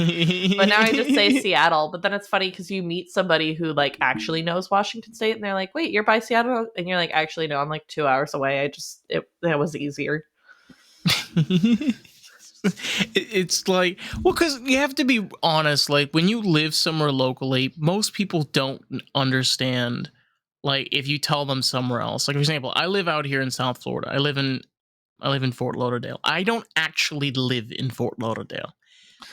But now I just say Seattle. But then it's funny because you meet somebody who like actually knows Washington State, and they're like, wait, you're by Seattle? And you're like, actually, no, I'm like 2 hours away. That was easier. It's like, well, because you have to be honest, like when you live somewhere locally, most people don't understand, like if you tell them somewhere else. Like, for example, I live out here in South Florida. I live in Fort Lauderdale. I don't actually live in Fort Lauderdale.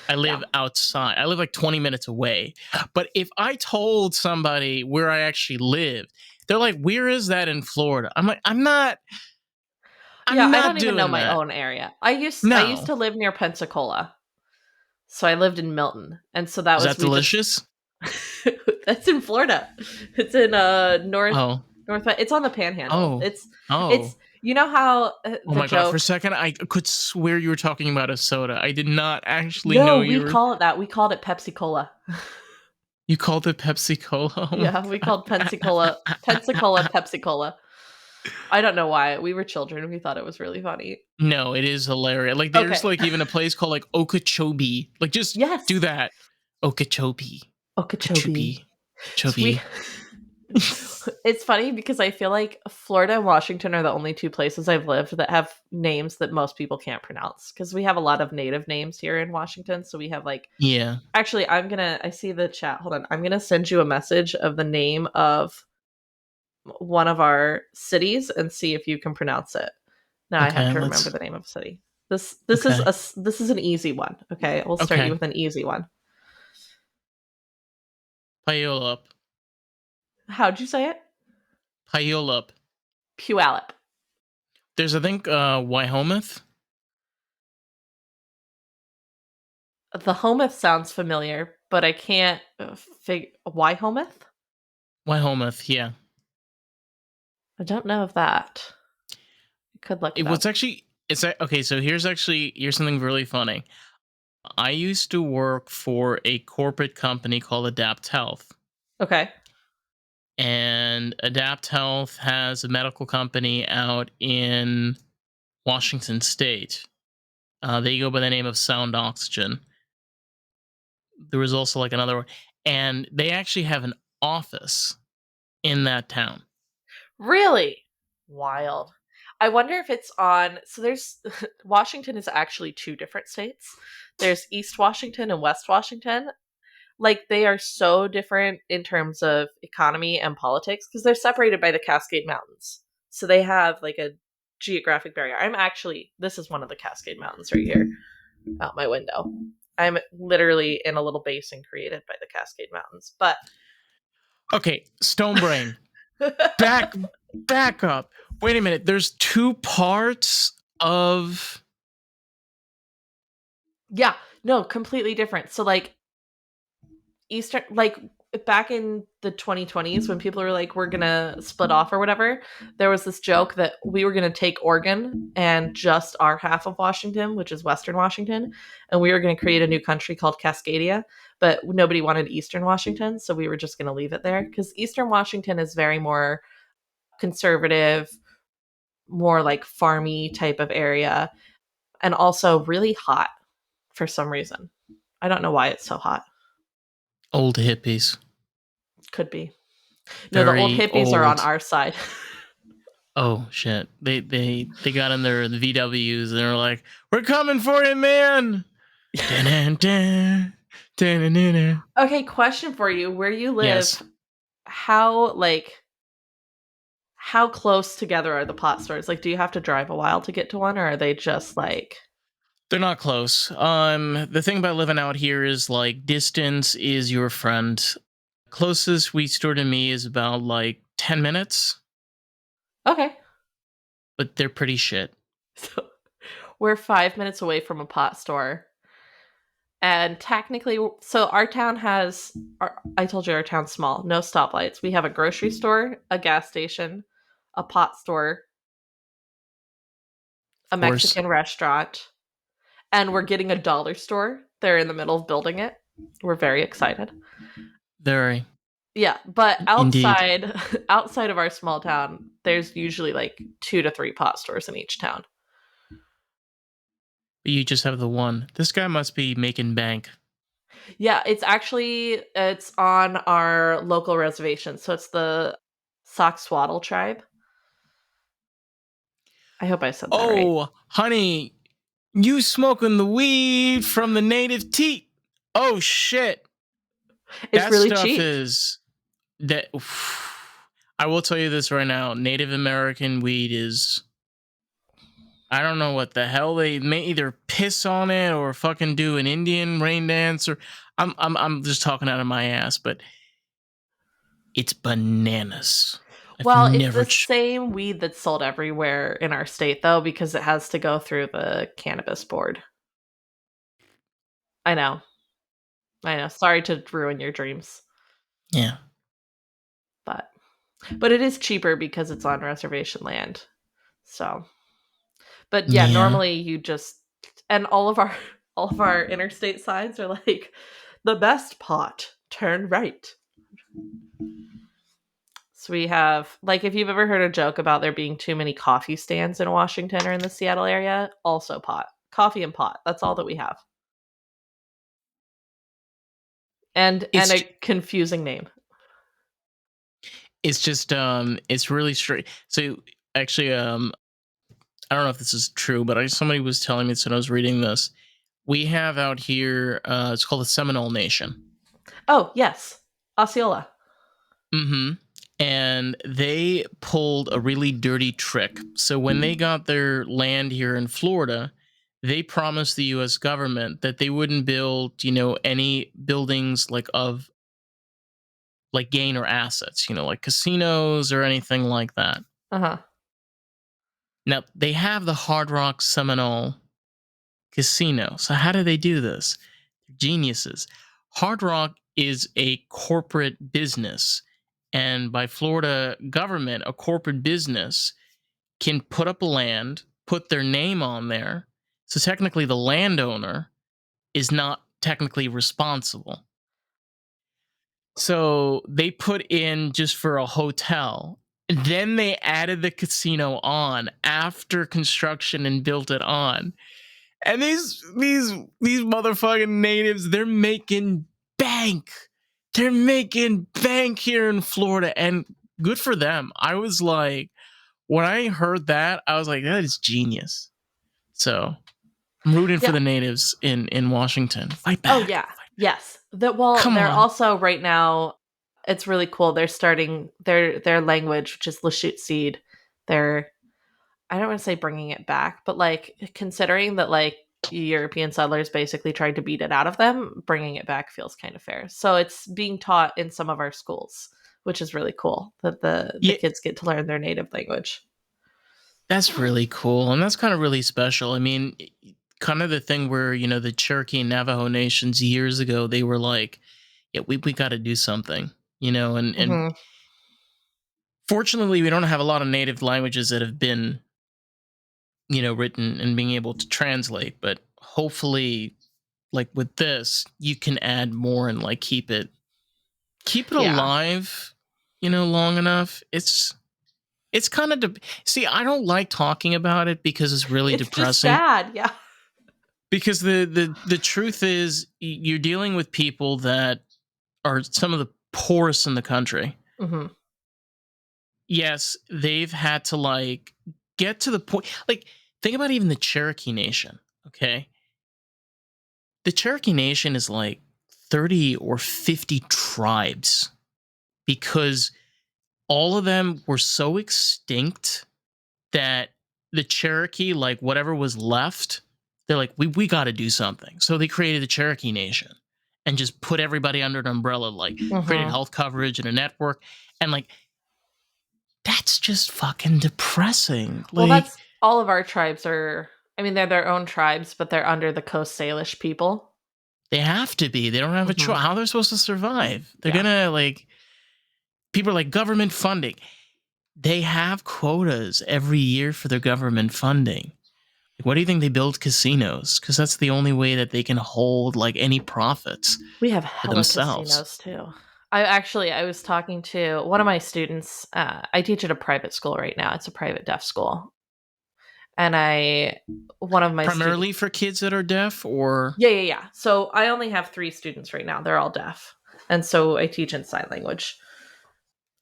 I live outside. I live like 20 minutes away. But if I told somebody where I actually live, they're like, where is that in Florida? I'm like, I'm not I don't even know doing my that. own area. I used No. to live near Pensacola. So I lived in Milton. And so that Is was that delicious? That's in Florida. It's in north Oh. it's on the Panhandle. Oh. It's Oh. you know how Oh the my God. For a joke. second, I could swear you were talking about a soda. I did not actually No, know we you were. call it that. We called it Pepsi Cola. You called it Pepsi Cola? Oh Yeah, my we God. called Pensacola Pepsi Cola. I don't know why. We were children. We thought it was really funny. No, it is hilarious. Like, there's Okay. like even a place called like Okeechobee. Like, just Yes. do that. Okeechobee. Okeechobee. So Chubby. It's funny because I feel like Florida and Washington are the only two places I've lived that have names that most people can't pronounce because we have a lot of native names here in Washington. So we have like, Yeah. actually, I see the chat. Hold on. I'm going to send you a message of the name of one of our cities and see if you can pronounce it. Now I have Okay. to remember Let's. the name of a city. This is Okay. this is an easy one. Okay, we'll start you Okay. with an easy one. Puyallup. How'd you say it? Puyallup. Puyallup. There's, I think, Wyometh. The Hometh sounds familiar, but I can't figure why Hometh. Wyometh. Yeah. I don't know of that. I could look It it was up. actually. Okay. So here's something really funny. I used to work for a corporate company called Adapt Health. Okay. And Adapt Health has a medical company out in Washington State. They go by the name of Sound Oxygen. There was also like another one, and they actually have an office in that town. Really? Wild. I wonder if it's on. So there's Washington is actually two different states. There's East Washington and West Washington. Like they are so different in terms of economy and politics because they're separated by the Cascade Mountains. So they have like a geographic barrier. This is one of the Cascade Mountains right here out my window. I'm literally in a little basin created by the Cascade Mountains. But Okay, Stone Brain, back up. Wait a minute. There's two parts of. yeah, no, completely different. So like Eastern, like back in the 2020s when people were like we're gonna split off or whatever, there was this joke that we were gonna take Oregon and just our half of Washington, which is Western Washington, and we were gonna create a new country called Cascadia, but nobody wanted Eastern Washington, so we were just gonna leave it there because Eastern Washington is very more conservative, more like farmy type of area, and also really hot for some reason. I don't know why it's so hot. Old hippies. Could be. No, the old Very hippies are on old. our side. Oh shit. They got in their VWs and they're like, "We're coming for you, man." Dun, dun, dun. Okay, question for you. Where you Yes. live, how how close together are the pot stores? Like do you have to drive a while to get to one or are they just like They're not close. The thing about living out here is like distance is your friend. Closest weed store to me is about like 10 minutes, okay. but they're pretty shit. So we're 5 minutes away from a pot store. And technically so our town has I told you our town's small, no stoplights. We have a grocery store, a gas station, a pot store, a Of course. Mexican restaurant, and we're getting a dollar store. They're in the middle of building it. We're very excited. Very. Yeah, but Indeed. outside of our small town, there's usually like 2 to 3 pot stores in each town. But you just have the one. This guy must be making bank. Yeah, it's on our local reservation. So it's the Soxswaddle tribe. I hope I said that right. Oh, honey, you smoking the weed from the native tea. Oh shit. It's That really stuff cheap. is that I will tell you this right now. Native American weed is, I don't know what the hell they may either piss on it or fucking do an Indian rain dance or I'm just talking out of my ass, but it's bananas. I've Well, it's never the same weed that's sold everywhere in our state though because it has to go through the cannabis board. I know. I know. Sorry to ruin your dreams, yeah. but it is cheaper because it's on reservation land. So, but yeah, Yeah. normally you just and all of our interstate signs are like the best pot, turn right. So we have like if you've ever heard a joke about there being too many coffee stands in Washington or in the Seattle area, also pot. Coffee and pot. That's all that we have. And It's a confusing name. It's just it's really straight. So actually, I don't know if this is true, but somebody was telling me this when I was reading this. We have out here, it's called the Seminole Nation. Oh, yes. Osceola. Mm-hmm. And they pulled a really dirty trick. So when they got their land here in Florida, they promised the U.S. government that they wouldn't build, any buildings like of like gain or assets, like casinos or anything like that. Uh-huh. Now they have the Hard Rock Seminole Casino. So how do they do this? They're geniuses. Hard Rock is a corporate business, and by Florida government, a corporate business can put up land, put their name on there. So technically, the landowner is not technically responsible. So they put in just for a hotel. Then they added the casino on after construction and built it on. And these motherfucking natives, they're making bank. They're making bank here in Florida, and good for them. I was like, when I heard that, I was like, that is genius. So I'm rooting for Yeah. the natives in Washington. Fight Oh, back. yeah. Yes. Well, Come they're on. also right now, it's really cool. They're starting their language, which is Lashute Seed. They're, I don't want to say bringing it back, but like considering that like European settlers basically tried to beat it out of them, bringing it back feels kind of fair. So it's being taught in some of our schools, which is really cool that the Yeah, kids get to learn their native language. that's really cool, and that's kind of really special. I mean, kind of the thing where the Cherokee and Navajo nations years ago, they were like, yeah, we got to do something, and Hmm. fortunately, we don't have a lot of native languages that have been, written and being able to translate. But hopefully, like with this, you can add more and like keep it Yeah. alive, long enough. It's kind of see. I don't like talking about it because it's really It's just depressing. sad. Yeah. Because the truth is, you're dealing with people that are some of the poorest in the country. Hmm. Yes, they've had to like get to the point. Like, think about even the Cherokee Nation. Okay, the Cherokee Nation is like 30 or 50 tribes because all of them were so extinct that the Cherokee, like whatever was left, they're like, we got to do something. So they created the Cherokee Nation and just put everybody under an umbrella, like created Hmm. health coverage and a network. And like, that's just fucking depressing. Well, Like, that's all of our tribes are. I mean, they're their own tribes, but they're under the Coast Salish people. they have to be. They don't have a Hmm. choice. How they're supposed to survive? They're Yeah. gonna like people are like government funding. They have quotas every year for their government funding. Like, what do you think they build casinos? Because that's the only way that they can hold like any profits We have for hella themselves. casinos too. I was talking to one of my students. I teach at a private school right now. It's a private deaf school, and one of my students. Primarily for kids that are deaf, or Yeah, yeah, yeah. So I only have 3 students right now. They're all deaf, and so I teach in sign language.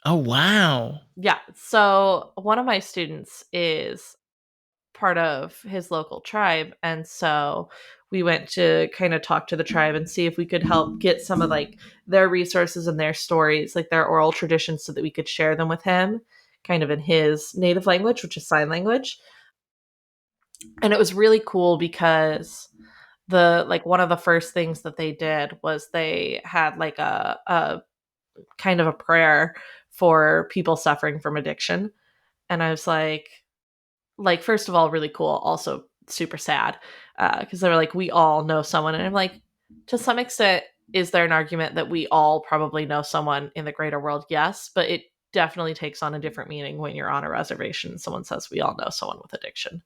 oh wow, Yeah. So one of my students is part of his local tribe, and so we went to kind of talk to the tribe and see if we could help get some of like their resources and their stories, like their oral traditions, so that we could share them with him kind of in his native language, which is sign language. And it was really cool because the like one of the first things that they did was they had like a kind of a prayer for people suffering from addiction. And I was like first of all, really cool, also super sad, because they were like, we all know someone. And I'm like, to some extent, is there an argument that we all probably know someone in the greater world? Yes, but it definitely takes on a different meaning when you're on a reservation and someone says we all know someone with addiction.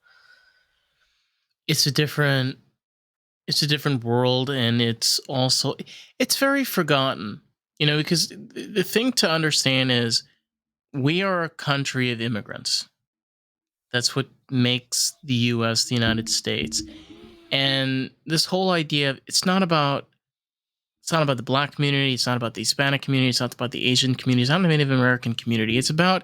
it's a different it's a different world, and it's very forgotten. Because the thing to understand is we are a country of immigrants. That's what makes the US the United States. And this whole idea of it's not about It's not about the Black community. It's not about the Hispanic community. It's not about the Asian community. It's not the Native American community. It's about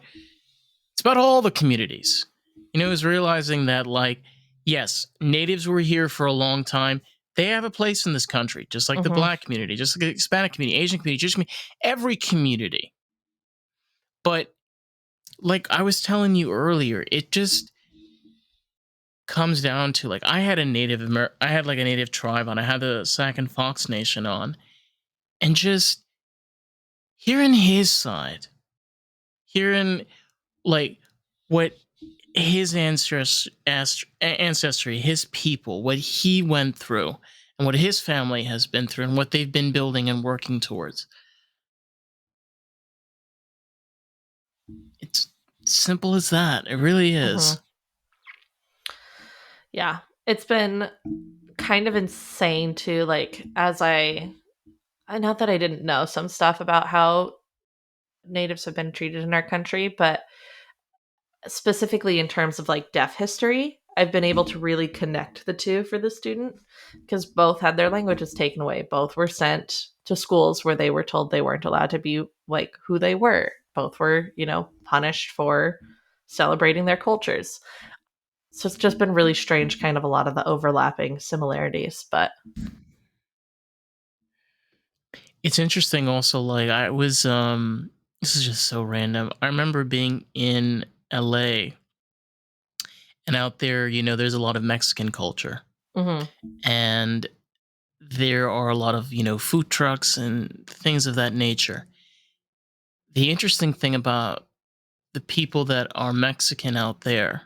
all the communities. You know, it was realizing that, like, yes, natives were here for a long time. They have a place in this country, just like the Mhm. Black community, just like the Hispanic community, Asian community, Jewish community, every community. But like I was telling you earlier, it just comes down to, like, I had like a native tribe on. I had the Sac and Fox Nation on, and just hearing his side, hearing like what his ancestry, his people, what he went through, and what his family has been through, and what they've been building and working towards. It's simple as that. It really is. Mhm. Yeah. It's been kind of insane too, like, as not that I didn't know some stuff about how natives have been treated in our country, but specifically in terms of like deaf history, I've been able to really connect the two for the student because both had their languages taken away. Both were sent to schools where they were told they weren't allowed to be like who they were. Both were, punished for celebrating their cultures. So it's just been really strange, kind of a lot of the overlapping similarities. But It's interesting also, like, I was this is just so random. I remember being in LA, and out there, there's a lot of Mexican culture. mhm. And there are a lot of, food trucks and things of that nature. The interesting thing about the people that are Mexican out there,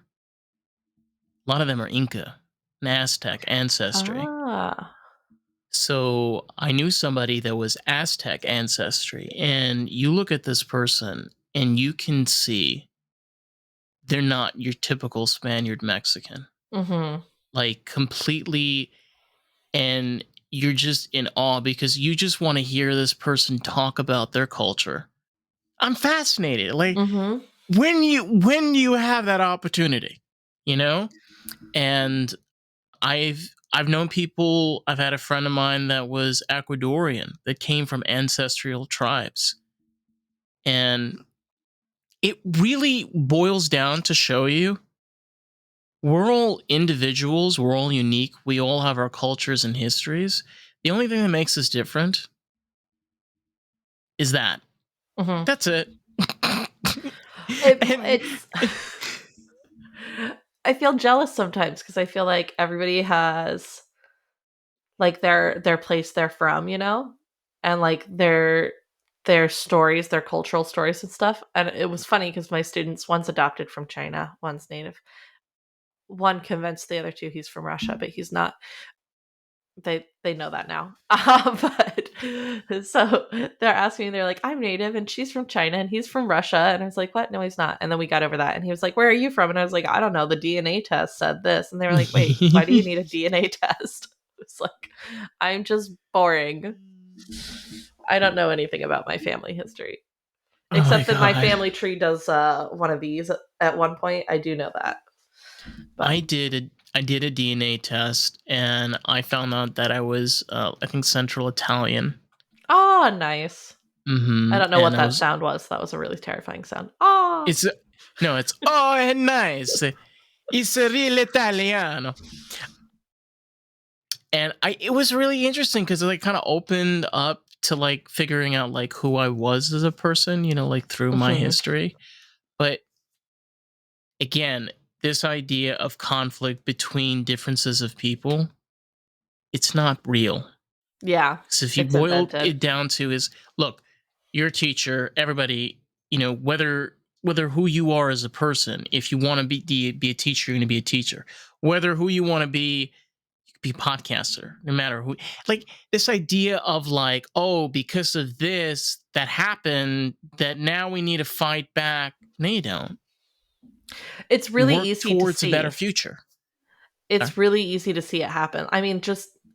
a lot of them are Inca and Aztec ancestry. Ah. So I knew somebody that was Aztec ancestry, and you look at this person and you can see they're not your typical Spaniard Mexican, Mhm. like, completely. And you're just in awe because you just want to hear this person talk about their culture. I'm fascinated. Like, Mhm. when you have that opportunity, you know? And I've known people, I've had a friend of mine that was Ecuadorian that came from ancestral tribes. And it really boils down to show you we're all individuals, we're all unique, we all have our cultures and histories. The only thing that makes us different is that. Mhm. That's it. It, and it's I feel jealous sometimes because I feel like everybody has like their place they're from, and like their stories, their cultural stories and stuff. And it was funny because my students, one's adopted from China, one's native. One convinced the other two he's from Russia, but he's not. They know that now. But so they're asking me, they're like, I'm native and she's from China and he's from Russia. And I was like, what? No, he's not. And then we got over that. And he was like, where are you from? And I was like, I don't know. The DNA test said this. And they were like, wait, why do you need a DNA test? It's like, I'm just boring. I don't know anything about my family history. Oh my Except that my god. family tree does one of these at one point. I do know that. But I did a DNA test, and I found out that I was I think Central Italian. oh, nice. I don't know And what I that was sound was. That was a really terrifying sound. Oh. it's no, it's oh nice. It's a real Italiano. And it was really interesting because it, like, kind of opened up to, like, figuring out, like, who I was as a person, like, through my Mhm. history. But again, this idea of conflict between differences of people, it's not real. Yeah, So if you it's boil invented. it down to is, look, you're a teacher, everybody, whether who you are as a person, if you want to be a teacher, you're going to be a teacher. Whether who you want to you could be a podcaster, no matter who. Like, this idea of, like, oh, because of this that happened, that now we need to fight back. No, you don't. It's You really work easy to towards a better see. future. Okay? It's really easy to see it happen. I mean,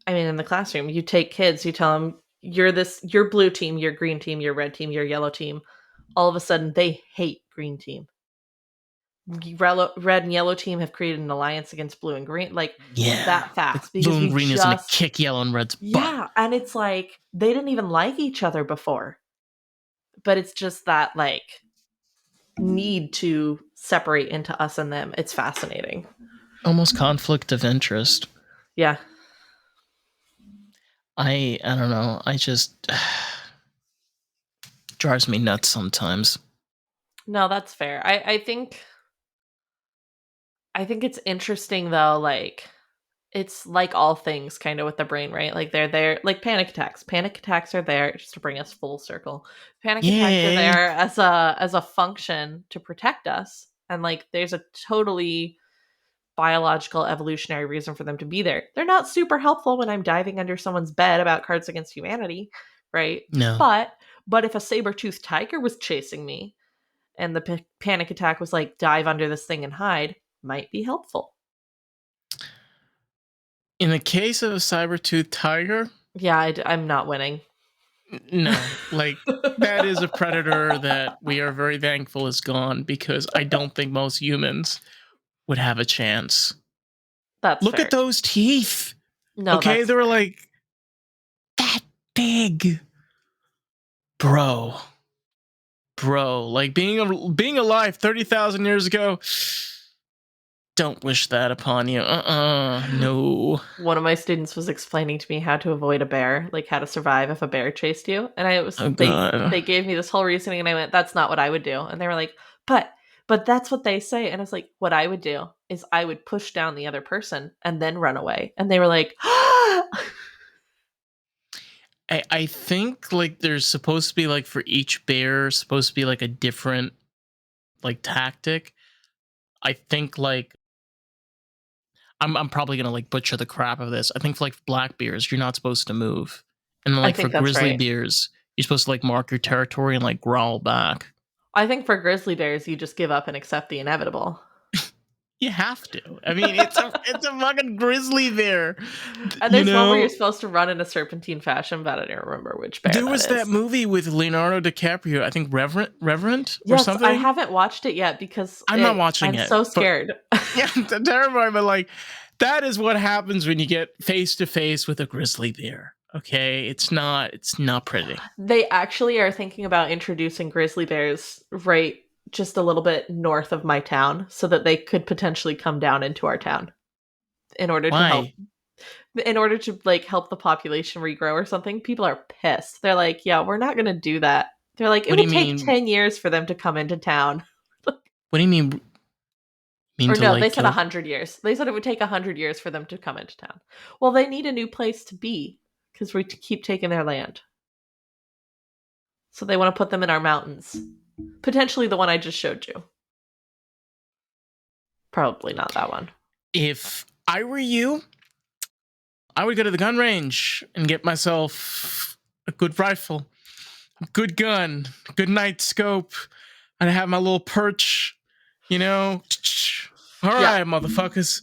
in the classroom, you take kids, you tell them you're blue team, you're green team, you're red team, you're yellow team. All of a sudden, they hate green team. red and yellow team have created an alliance against blue and green, like Yeah. that Like fast, blue because and we green is gonna just, kick yellow and red's butt. yeah, and it's like they didn't even like each other before, but it's just that like need to separate into us and them. It's fascinating. Almost conflict of interest. Yeah. I don't know. I just drives me nuts sometimes. No, that's fair. I think it's interesting though, like it's like all things kind of with the brain, right? Like they're there, like panic attacks. Panic attacks are there just to bring us full circle. Panic attacks are Yeah. there as a function to protect us. And like there's a totally biological evolutionary reason for them to be there. They're not super helpful when I'm diving under someone's bed about Cards Against Humanity, right? No. But if a saber-toothed tiger was chasing me and the panic attack was like dive under this thing and hide, might be helpful. In the case of a saber-toothed tiger, Yeah, I'm not winning. no. Like that is a predator that we are very thankful is gone because I don't think most humans would have a chance. That's Look fair. at those teeth. No, Okay, that's they were fair. like that big. Bro. Like being alive 30,000 years ago, don't wish that upon you. No. One of my students was explaining to me how to avoid a bear, like how to survive if a bear chased you. And Oh they god. they gave me this whole reasoning and I went, that's not what I would do. And they were like, but that's what they say. And I was like, what I would do is I would push down the other person and then run away. And they were like, I think like there's supposed to be like for each bear supposed to be like a different like tactic. I think like I'm probably gonna like butcher the crap of this. I think for like black bears, you're not supposed to move. And then I like for think that's grizzly right. bears, you're supposed to like mark your territory and like growl back. I think for grizzly bears, you just give up and accept the inevitable. You have to. I mean, it's a fucking grizzly bear. And You there's one where you're know, supposed to run in a serpentine fashion, but I don't remember which bear there that was that is. movie with Leonardo DiCaprio, I think Reverent or Yes, I something. haven't watched it yet because I'm not watching I'm it, so but scared. yeah, terrifying. But like, that is what happens when you get face to face with a grizzly bear. Okay, it's not pretty. They actually are thinking about introducing grizzly bears right just a little bit north of my town so that they could potentially come down into our town in order to help Why? like help the population regrow or something. People are pissed. They're like, "Yeah, we're not going to do that." They're like, "It What do would you take mean? 10 years for them to come into town." What do you mean? Mean Or to no, they like said kill? 100 years. They said it would take 100 years for them to come into town. Well, they need a new place to be because we keep taking their land. So they want to put them in our mountains. Potentially the one I just showed you. Probably not that one. If I were you, I would go to the gun range and get myself a good rifle, good gun, good night scope. I'd have my little perch, you know. All Yeah. right, motherfuckers,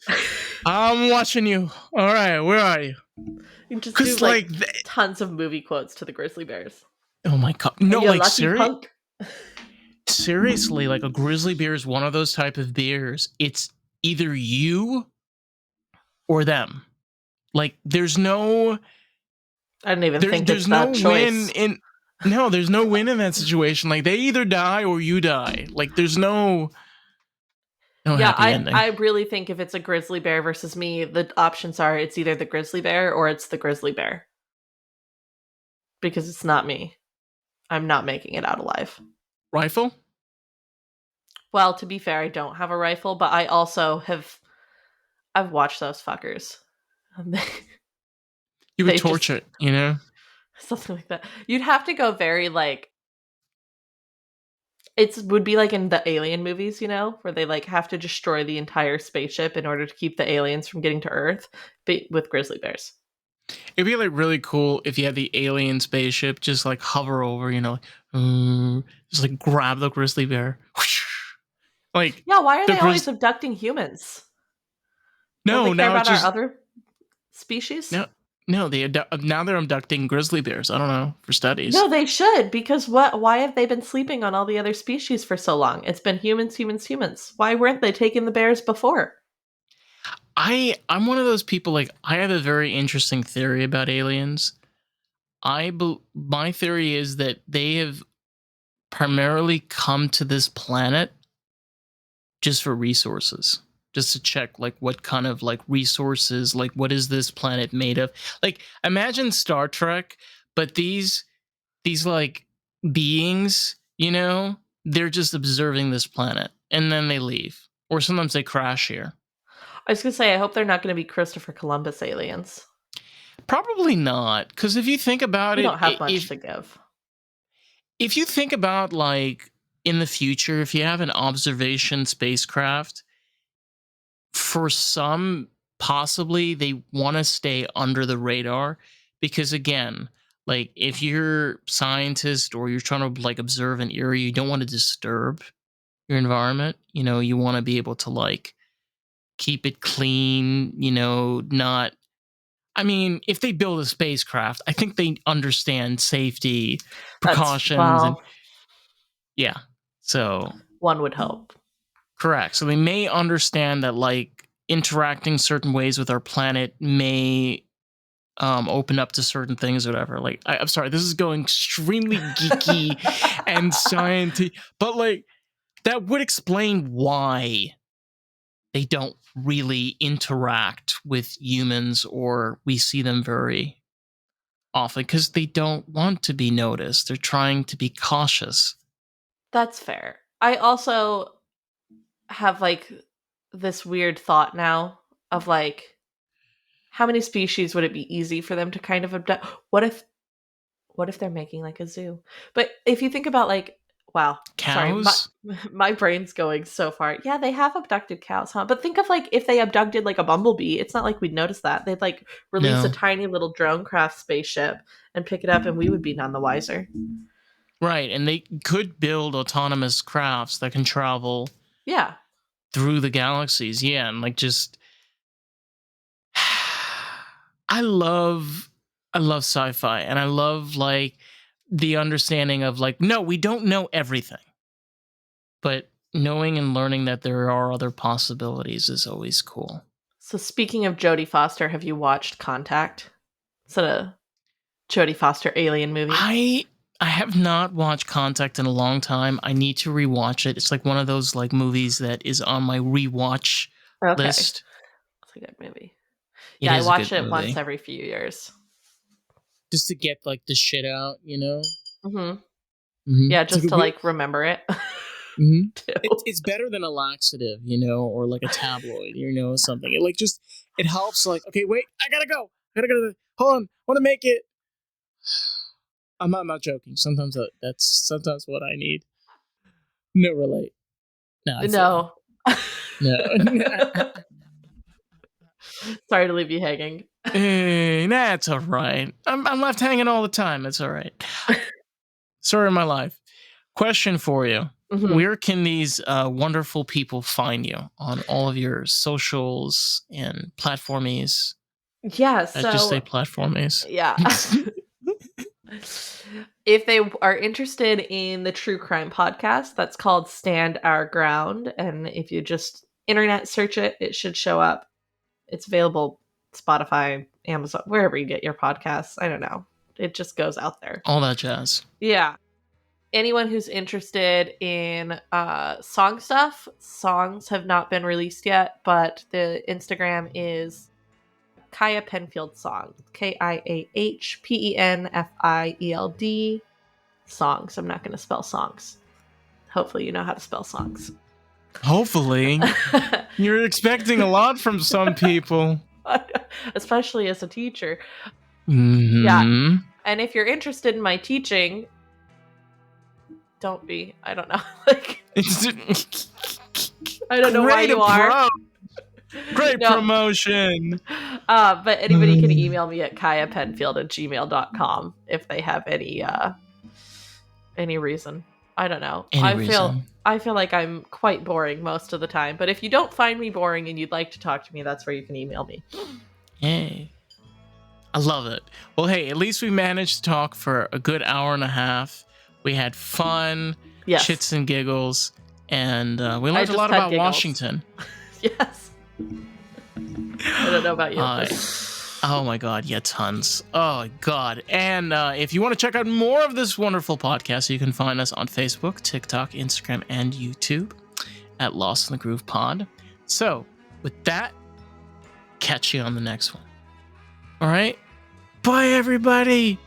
I'm watching you. All right, where are you? You just do Because like tons of movie quotes to the grizzly bears. oh my god, no, You like lucky punk. seriously, like a grizzly bear is one of those type of bears. It's either you or them. Like there's no I don't even think it's there's no that win choice. in no, there's no win in that situation. Like they either die or you die. Like there's no Yeah, happy ending. I really think if it's a grizzly bear versus me, the options are it's either the grizzly bear or it's the grizzly bear. Because it's not me. I'm not making it out alive. Rifle? Well, to be fair, I don't have a rifle, but I also I've watched those fuckers. You would They torch just it, you know? something like that. You'd have to go very like it would be like in the alien movies, you know, where they like have to destroy the entire spaceship in order to keep the aliens from getting to Earth, but with grizzly bears. It'd be like really cool if you had the alien spaceship just like hover over, you know, just like grab the grizzly bear. Like Yeah, why are the they always abducting humans? Don't they no, care now about it's our just other species? no No, now they're abducting grizzly bears. I don't know, for studies. No, they should, because why have they been sleeping on all the other species for so long? It's been humans, humans, humans. Why weren't they taking the bears before? I'm one of those people, like, I have a very interesting theory about aliens. My theory is that they have primarily come to this planet just for resources, just to check like what kind of like resources, like what is this planet made of. Like, imagine Star Trek, but these like beings, they're just observing this planet and then they leave, or sometimes they crash here. I was gonna say, I hope they're not gonna be Christopher Columbus aliens. Probably not, because if you think about We it, don't have much to give. if you think about like in the future, if you have an observation spacecraft, for some, possibly they want to stay under the radar, because again, like if you're a scientist or you're trying to like observe an area, you don't want to disturb your environment. You want to be able to like keep it clean, not. I mean, if they build a spacecraft, I think they understand safety precautions and yeah. So one would hope. correct. So they may understand that like interacting certain ways with our planet may open up to certain things or whatever. Like, I'm sorry, this is going extremely geeky and scientific, but like that would explain why they don't really interact with humans, or we see them very often, because they don't want to be noticed. They're trying to be cautious. That's fair. I also have like this weird thought now of like, how many species would it be easy for them to kind of abduct? What if they're making like a zoo? But if you think about like, wow, sorry, Cows? my brain's going so far. Yeah, they have abducted cows, huh? But think of like if they abducted like a bumblebee, it's not like we'd notice that. They'd like release No. a tiny little drone craft spaceship and pick it up, and we would be none the wiser. Right, and they could build autonomous crafts that can travel Yeah. through the galaxies. Yeah, and like just I love sci-fi, and I love like the understanding of like, no, we don't know everything. But knowing and learning that there are other possibilities is always cool. So speaking of Jodie Foster, have you watched Contact? It's a Jodie Foster alien movie. I have not watched Contact in a long time. I need to rewatch it. It's like one of those like movies that is on my rewatch list. It's a good movie. It Yeah, I is a watch good it once movie. every few years. Just to get like the shit out, Mm-hmm. Mm-hmm. Yeah, just to like remember it. Mm-hmm. Too. It's better than a laxative, or like a tabloid, something. It like just it helps. Like, okay, wait, I gotta go. Hold on, I want to make it. I'm not joking. Sometimes that's sometimes what I need. No relate. No. Sorry to leave you hanging. That's all right. I'm left hanging all the time. It's all right. Story of my life. Question for you. Mhm. Where can these wonderful people find you on all of your socials and platformies? Yeah, I just say so platformies. yeah. If they are interested in the true crime podcast, that's called Stand Our Ground. And if you just internet search it, it should show up. It's available Spotify, Amazon, wherever you get your podcasts. I don't know. It just goes out there. All that jazz. Yeah. Anyone who's interested in song stuff, songs have not been released yet, but the Instagram is Kiah Penfield Song. KIAHPENFIELD songs. I'm not going to spell songs. Hopefully you know how to spell songs. Hopefully. You're expecting a lot from some people. Especially as a teacher. Mm-hmm. Yeah. And if you're interested in my teaching, don't be. I don't know. Like, I don't know why you are. Great promotion. But anybody can email me at kiahpenfield@gmail.com if they have any reason. I don't know. I feel like I'm quite boring most of the time. But if you don't find me boring and you'd like to talk to me, that's where you can email me. Hey. I love it. Well, hey, at least we managed to talk for a good hour and a half. We had fun, Yes. chits and giggles, and we learned a just lot had about giggles. Washington. Yes. I don't know about you. Oh my God, yeah, tons. Oh God. And if you want to check out more of this wonderful podcast, you can find us on Facebook, TikTok, Instagram, and YouTube at Lost in the Groove Pod. So with that, catch you on the next one. All right. Bye, everybody.